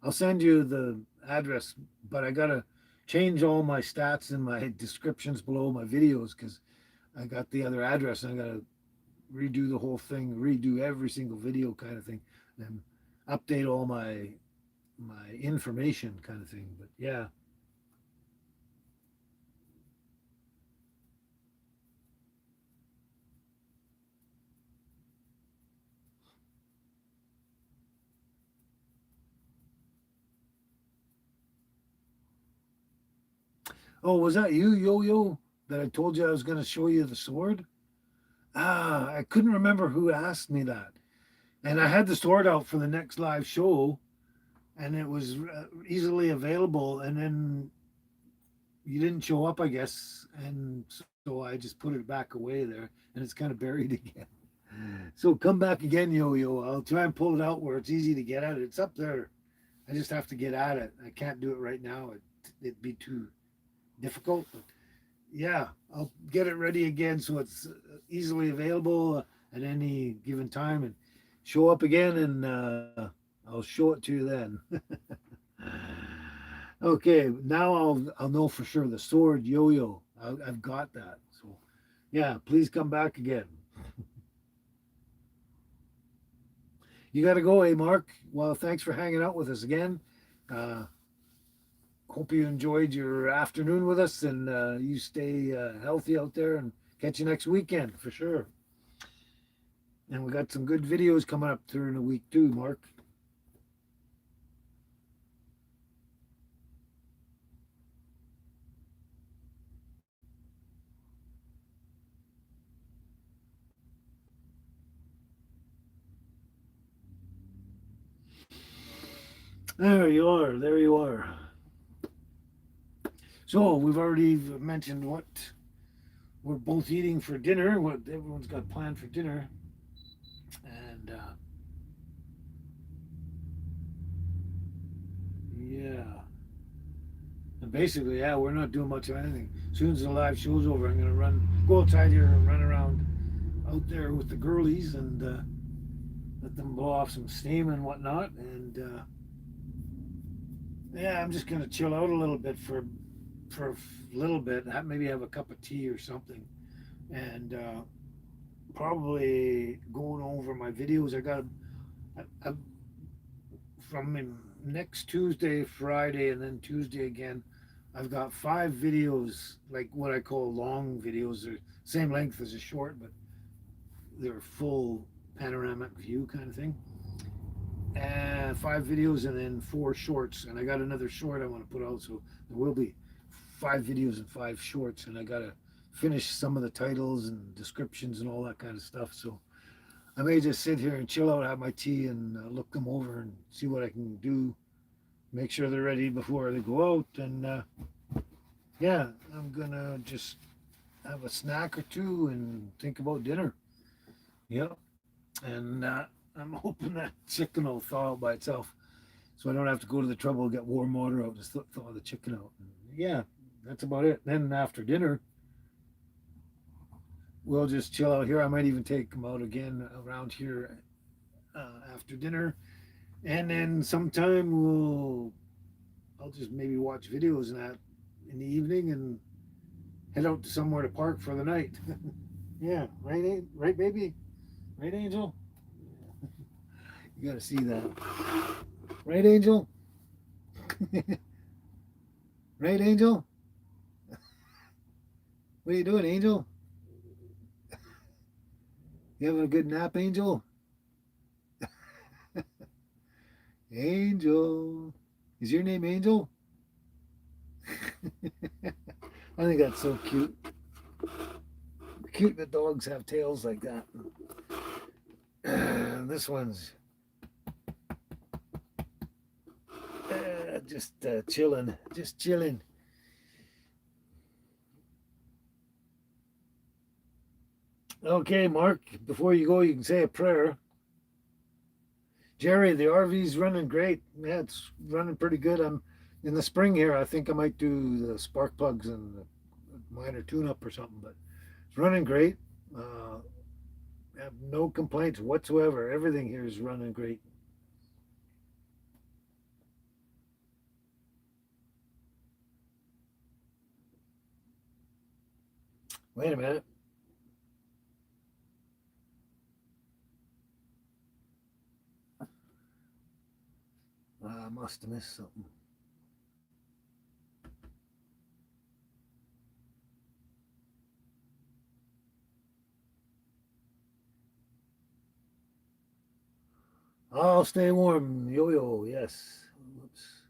I'll send you the address, but I got to change all my stats and my descriptions below my videos because I got the other address and I got to redo the whole thing, redo every single video kind of thing, and update all my information kind of thing. But yeah, Oh, was that you, Yo Yo, that I told you I was going to show you the sword? Ah, I couldn't remember who asked me that. And I had the sword out for the next live show, and it was easily available. And then you didn't show up, I guess. And so I just put it back away there, and it's kind of buried again. So come back again, Yo Yo. I'll try and pull it out where it's easy to get at it. It's up there. I just have to get at it. I can't do it right now. It'd be too difficult. But yeah, I'll get it ready again so it's easily available at any given time and show up again, and I'll show it to you then. Okay, now I'll know for sure the sword yo-yo. I've got that. So yeah, please come back again. You got to go, Mark. Well, thanks for hanging out with us again. Uh, Hope you enjoyed your afternoon with us, and you stay healthy out there, and catch you next weekend for sure. And we got some good videos coming up during the week too, Mark. There you are. There you are. So we've already mentioned what we're both eating for dinner, what everyone's got planned for dinner, and yeah, and basically, yeah, we're not doing much of anything. As soon as the live show's over, I'm gonna go outside here and run around out there with the girlies and let them blow off some steam and whatnot, and yeah, I'm just gonna chill out a little bit for a little bit, maybe have a cup of tea or something, and probably going over my videos. I from next Tuesday, Friday, and then Tuesday again. I've got 5 videos, like what I call long videos. They're same length as a short, but they're full panoramic view kind of thing. And 5 videos, and then 4 shorts. And I got another short I want to put out, so there will be 5 videos and 5 shorts. And I got to finish some of the titles and descriptions and all that kind of stuff. So I may just sit here and chill out, have my tea, and look them over and see what I can do. Make sure they're ready before they go out. And yeah, I'm gonna just have a snack or two and think about dinner. Yep. And I'm hoping that chicken will thaw out by itself, so I don't have to go to the trouble to get warm water out and thaw the chicken out. And yeah, that's about it. Then after dinner, we'll just chill out here. I might even take them out again around here after dinner, and then sometime I'll just maybe watch videos and that in the evening and head out to somewhere to park for the night. Yeah, right, right, baby, right, Angel. You gotta see that, right, Angel? Right, Angel? What are you doing, Angel? You having a good nap, Angel? Angel, is your name Angel? I think that's so cute. Cute that dogs have tails like that. This one's just chilling, just chilling. Okay, Mark, before you go, you can say a prayer. Jerry, the RV's running great. Yeah, it's running pretty good. I'm in the spring here. I think I might do the spark plugs and the minor tune up or something, but it's running great. Uh, I have no complaints whatsoever. Everything here is running great. Wait a minute. I must have missed something. I'll stay warm. Yo yo, yes. Whoops.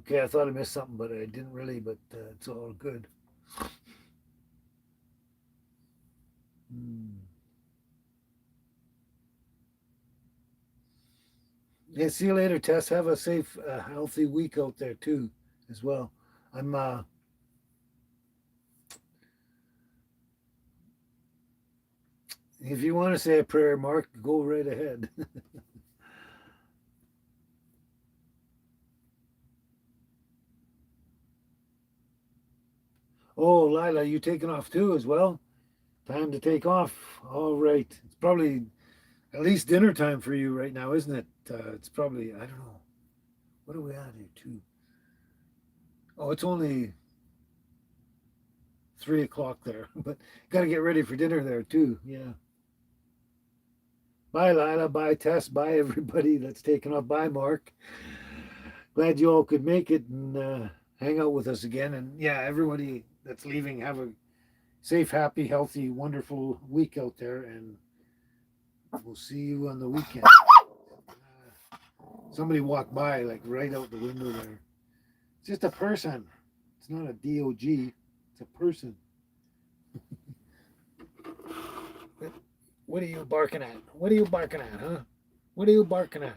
Okay, I thought I missed something, but I didn't really. But it's all good. Mm. Yeah, see you later, Tess. Have a safe, healthy week out there too, as well. I'm. If you want to say a prayer, Mark, go right ahead. Oh, Lila, you taking off too as well? Time to take off. All right. It's probably at least dinner time for you right now, isn't it? It's probably, I don't know. What are we at here, too? Oh, it's only 3 o'clock there, but got to get ready for dinner there too. Yeah. Bye, Lila. Bye, Tess. Bye, everybody that's taken off. Bye, Mark. Glad you all could make it and hang out with us again. And yeah, everybody that's leaving, have a safe, happy, healthy, wonderful week out there. And we'll see you on the weekend. Somebody walked by, like right out the window there. It's just a person. It's not a DOG. It's a person. What are you barking at? What are you barking at, huh? What are you barking at?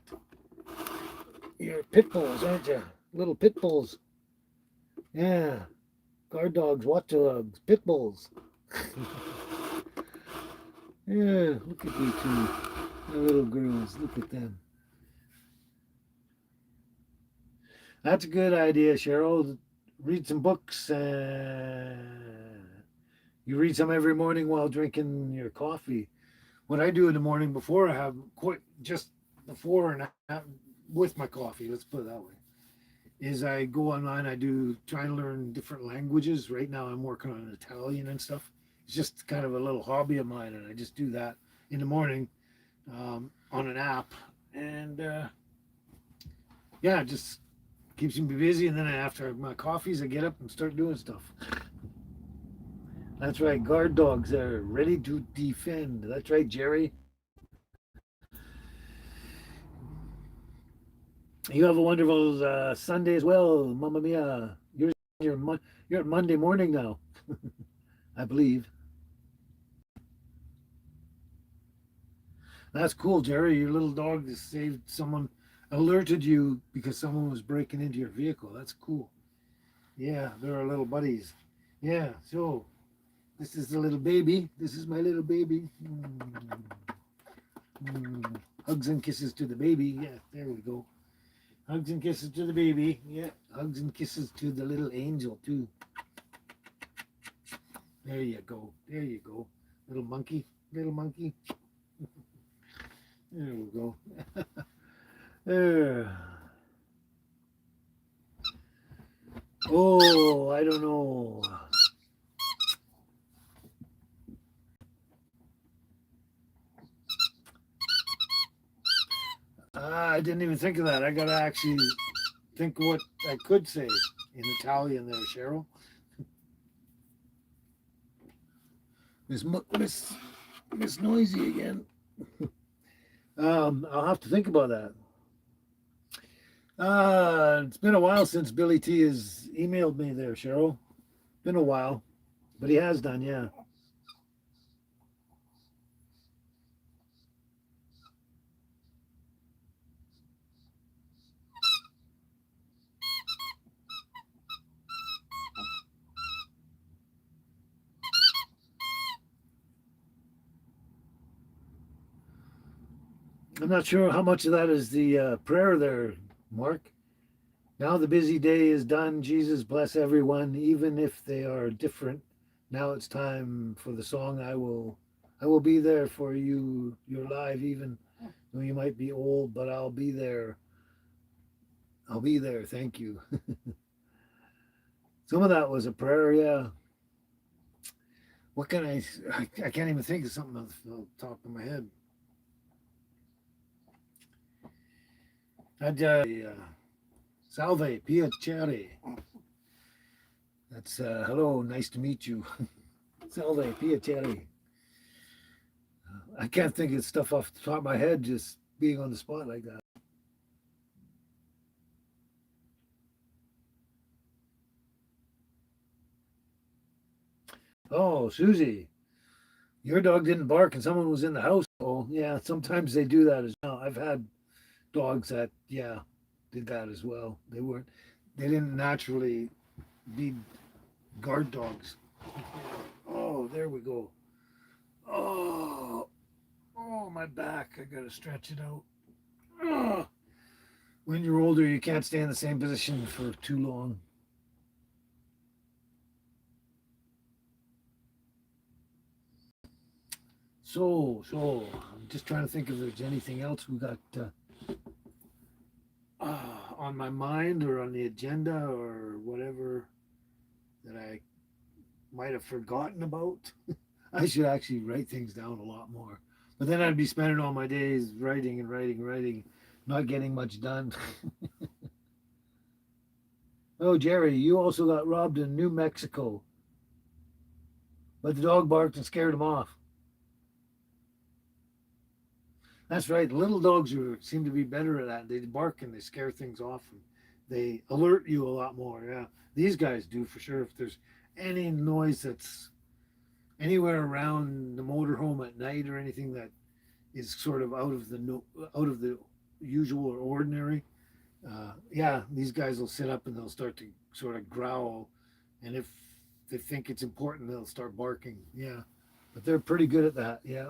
You're pit bulls, aren't you? Little pit bulls. Yeah. Guard dogs, watchdogs, pit bulls. Yeah, look at you two. The little girls. Look at them. That's a good idea, Cheryl. Read some books. You read some every morning while drinking your coffee. What I do in the morning before I have quite just before and with my coffee, let's put it that way, is I go online. I do try to learn different languages. Right now, I'm working on Italian and stuff. It's just kind of a little hobby of mine, and I just do that in the morning on an app, and yeah, it just keeps me busy. And then after my coffees, I get up and start doing stuff. That's right, guard dogs are ready to defend. That's right, Jerry. You have a wonderful Sunday as well, Mamma Mia. You're at Monday morning now, I believe. That's cool, Jerry. Your little dog has saved someone, alerted you because someone was breaking into your vehicle. That's cool. Yeah, they're our little buddies. Yeah, so this is the little baby. This is my little baby. Hugs and kisses to the baby. Yeah, there we go. Hugs and kisses to the baby. Yeah, hugs and kisses to the little angel, too. There you go. There you go. Little monkey. Little monkey. There we go. There. Oh, I don't know. I didn't even think of that. I gotta actually think what I could say in Italian there, Cheryl. Miss Noisy again. I'll have to think about that. It's been a while since Billy T has emailed me there, Cheryl. Been a while, but he has done, yeah. I'm not sure how much of that is the prayer there, Mark. Now the busy day is done. Jesus bless everyone, even if they are different. Now it's time for the song. I will be there for you. You're live, even though you might be old, but I'll be there. I'll be there. Thank you. Some of that was a prayer, yeah. What can I can't even think of something off the top of my head. Salve, piacere. That's hello, nice to meet you. Salve, piacere. I can't think of stuff off the top of my head just being on the spot like that. Oh, Susie, your dog didn't bark and someone was in the house. Oh, yeah, sometimes they do that as well. I've had dogs that, yeah, did that as well. They didn't naturally be guard dogs. Oh, there we go. Oh, oh, my back. I got to stretch it out. Oh. When you're older, you can't stay in the same position for too long. So, I'm just trying to think if there's anything else we got on my mind or on the agenda or whatever that I might have forgotten about. I should actually write things down a lot more. But then I'd be spending all my days writing and writing and writing, not getting much done. Oh, Jerry, you also got robbed in New Mexico, but the dog barked and scared him off. That's right. Little dogs seem to be better at that. They bark and they scare things off and they alert you a lot more. Yeah, these guys do for sure. If there's any noise that's anywhere around the motorhome at night or anything that is sort of out of the usual or ordinary, yeah, these guys will sit up and they'll start to sort of growl, and if they think it's important, they'll start barking. Yeah, but they're pretty good at that. Yeah.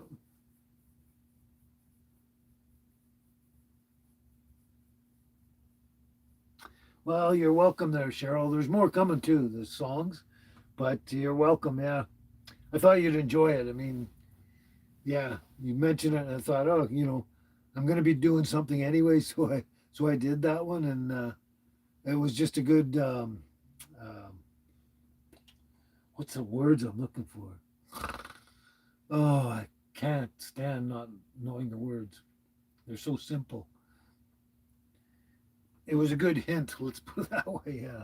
Well, you're welcome there, Cheryl. There's more coming too. The songs, but you're welcome. Yeah, I thought you'd enjoy it. I mean, yeah, you mentioned it, and I thought, oh, I'm going to be doing something anyway, so I did that one, and it was just a good. What's the words I'm looking for? Oh, I can't stand not knowing the words. They're so simple. It was a good hint. Let's put it that way. Yeah.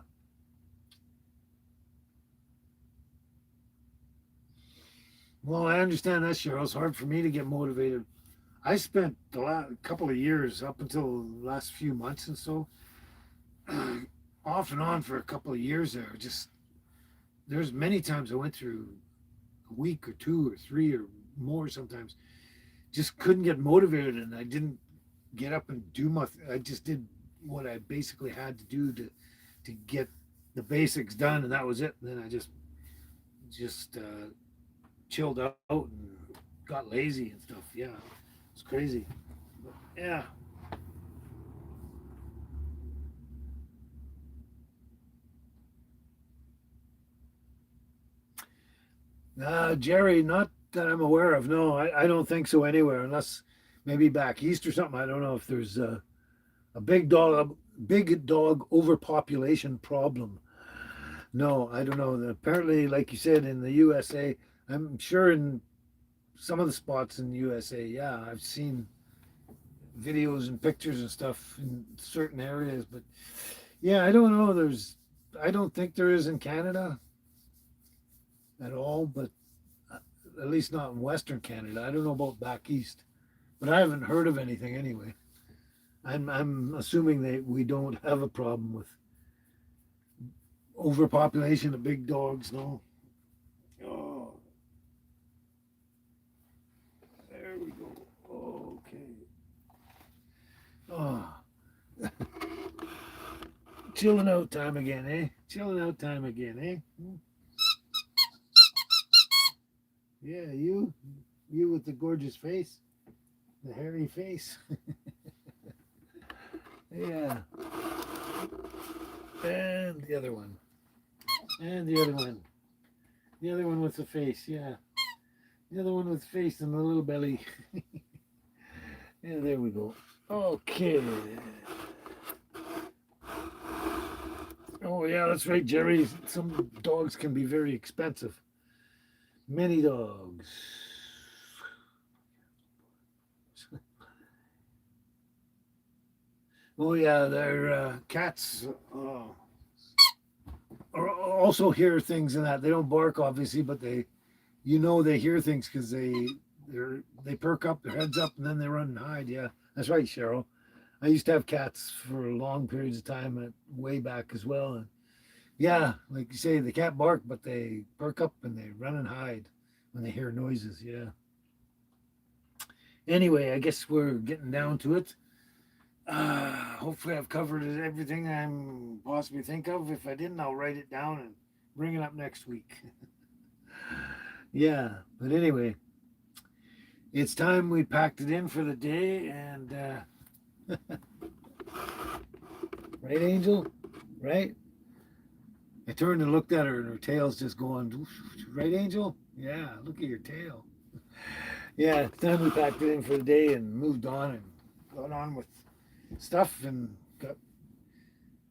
Well, I understand that, Cheryl. It's hard for me to get motivated. I spent the last couple of years, up until the last few months and so, off and on for a couple of years there. Just there's many times I went through a week or two or three or more sometimes. Just couldn't get motivated, and I didn't get up and do my. I just did what I basically had to do to get the basics done, and that was it. And then I just chilled out and got lazy and stuff. Yeah, it's crazy. But yeah. Jerry, not that I'm aware of. No, I don't think so anywhere, unless maybe back east or something. I don't know if there's a big dog overpopulation problem. No, I don't know. Apparently, like you said, in the USA, I'm sure in some of the spots in the USA, yeah, I've seen videos and pictures and stuff in certain areas, but yeah, I don't know. I don't think there is in Canada at all, but at least not in Western Canada. I don't know about back east, but I haven't heard of anything anyway. I'm assuming that we don't have a problem with overpopulation of big dogs. No. Oh, there we go. Okay. Oh, chilling out time again, eh? Chilling out time again, eh? Yeah, you with the gorgeous face, the hairy face. Yeah, and the other one, and the other one, the other one with the face. Yeah, the other one with the face and the little belly. Yeah, there we go. Okay. Oh yeah, that's right, Jerry. Some dogs can be very expensive. Many dogs. Oh yeah, they're cats. Also hear things in that they don't bark obviously, but they hear things because they perk up their heads up and then they run and hide. Yeah, that's right, Cheryl. I used to have cats for long periods of time, way back as well, and Yeah, like you say, they can't bark, but they perk up and they run and hide when they hear noises. Yeah. Anyway, I guess we're getting down to it. Hopefully, I've covered everything I'm possibly think of. If I didn't, I'll write it down and bring it up next week. Yeah, but anyway, it's time we packed it in for the day. And right, Angel? Right? I turned and looked at her, and her tail's just going, right, Angel? Yeah, look at your tail. Yeah, it's time we packed it in for the day and moved on and got on with stuff and got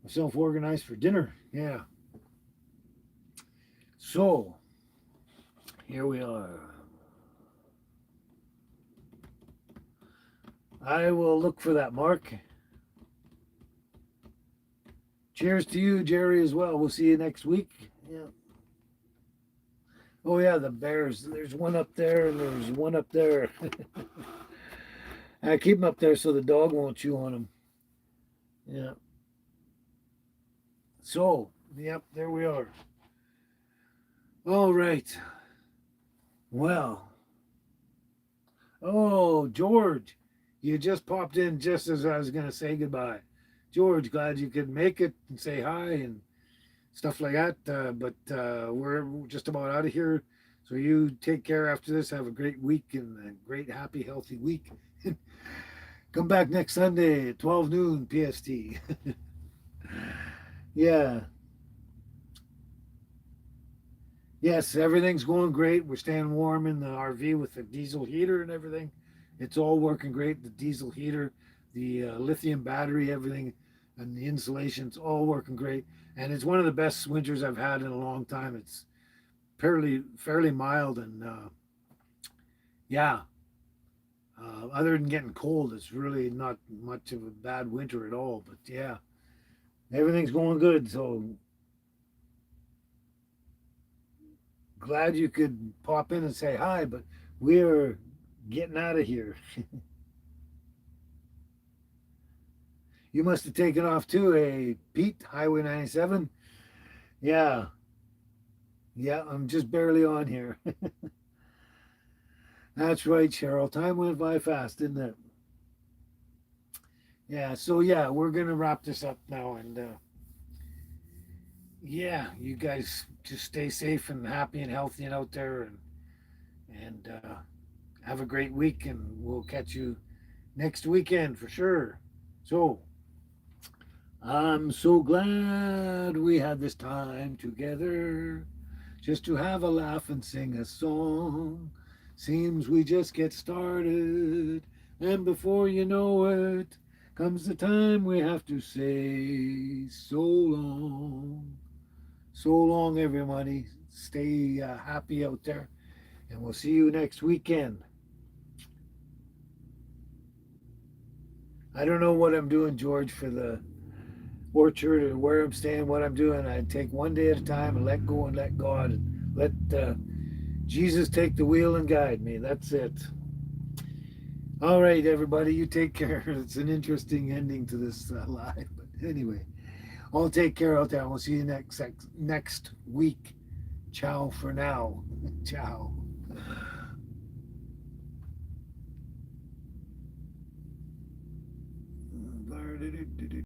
myself organized for dinner. Yeah. So, here we are. I will look for that mark. Cheers to you, Jerry, as well. We'll see you next week. Yeah. Oh, yeah, the bears. There's one up there and there's one up there. I keep them up there so the dog won't chew on them. Yeah. So, yep, there we are. All right. Well, oh, George, you just popped in just as I was going to say goodbye. George, glad you could make it and say hi and stuff like that. But we're just about out of here. So you take care after this. Have a great week and a great, happy, healthy week. Come back next Sunday at 12 noon PST. Yeah. Yes, everything's going great. We're staying warm in the RV with the diesel heater and everything. It's all working great. The diesel heater, the lithium battery, everything, and the insulation's all working great. And it's one of the best winters I've had in a long time. It's fairly mild and yeah. Other than getting cold, it's really not much of a bad winter at all. But yeah, everything's going good. So glad you could pop in and say hi. But we're getting out of here. You must have taken off too, Pete, Highway 97. Yeah, yeah, I'm just barely on here. That's right, Cheryl. Time went by fast, didn't it? Yeah, so yeah, we're gonna wrap this up now, and yeah, you guys just stay safe and happy and healthy and out there, and have a great week, and we'll catch you next weekend for sure. So I'm so glad we had this time together just to have a laugh and sing a song. Seems we just get started, and before you know it, comes the time we have to say so long. So long, everybody. Stay happy out there, and we'll see you next weekend. I don't know what I'm doing, George, for the orchard or where I'm staying, what I'm doing. I take one day at a time and let go and let God and let Jesus take the wheel and guide me. That's it. All right, everybody, you take care. It's an interesting ending to this live, but anyway, I'll take care out there. We'll see you next week. Ciao for now. Ciao.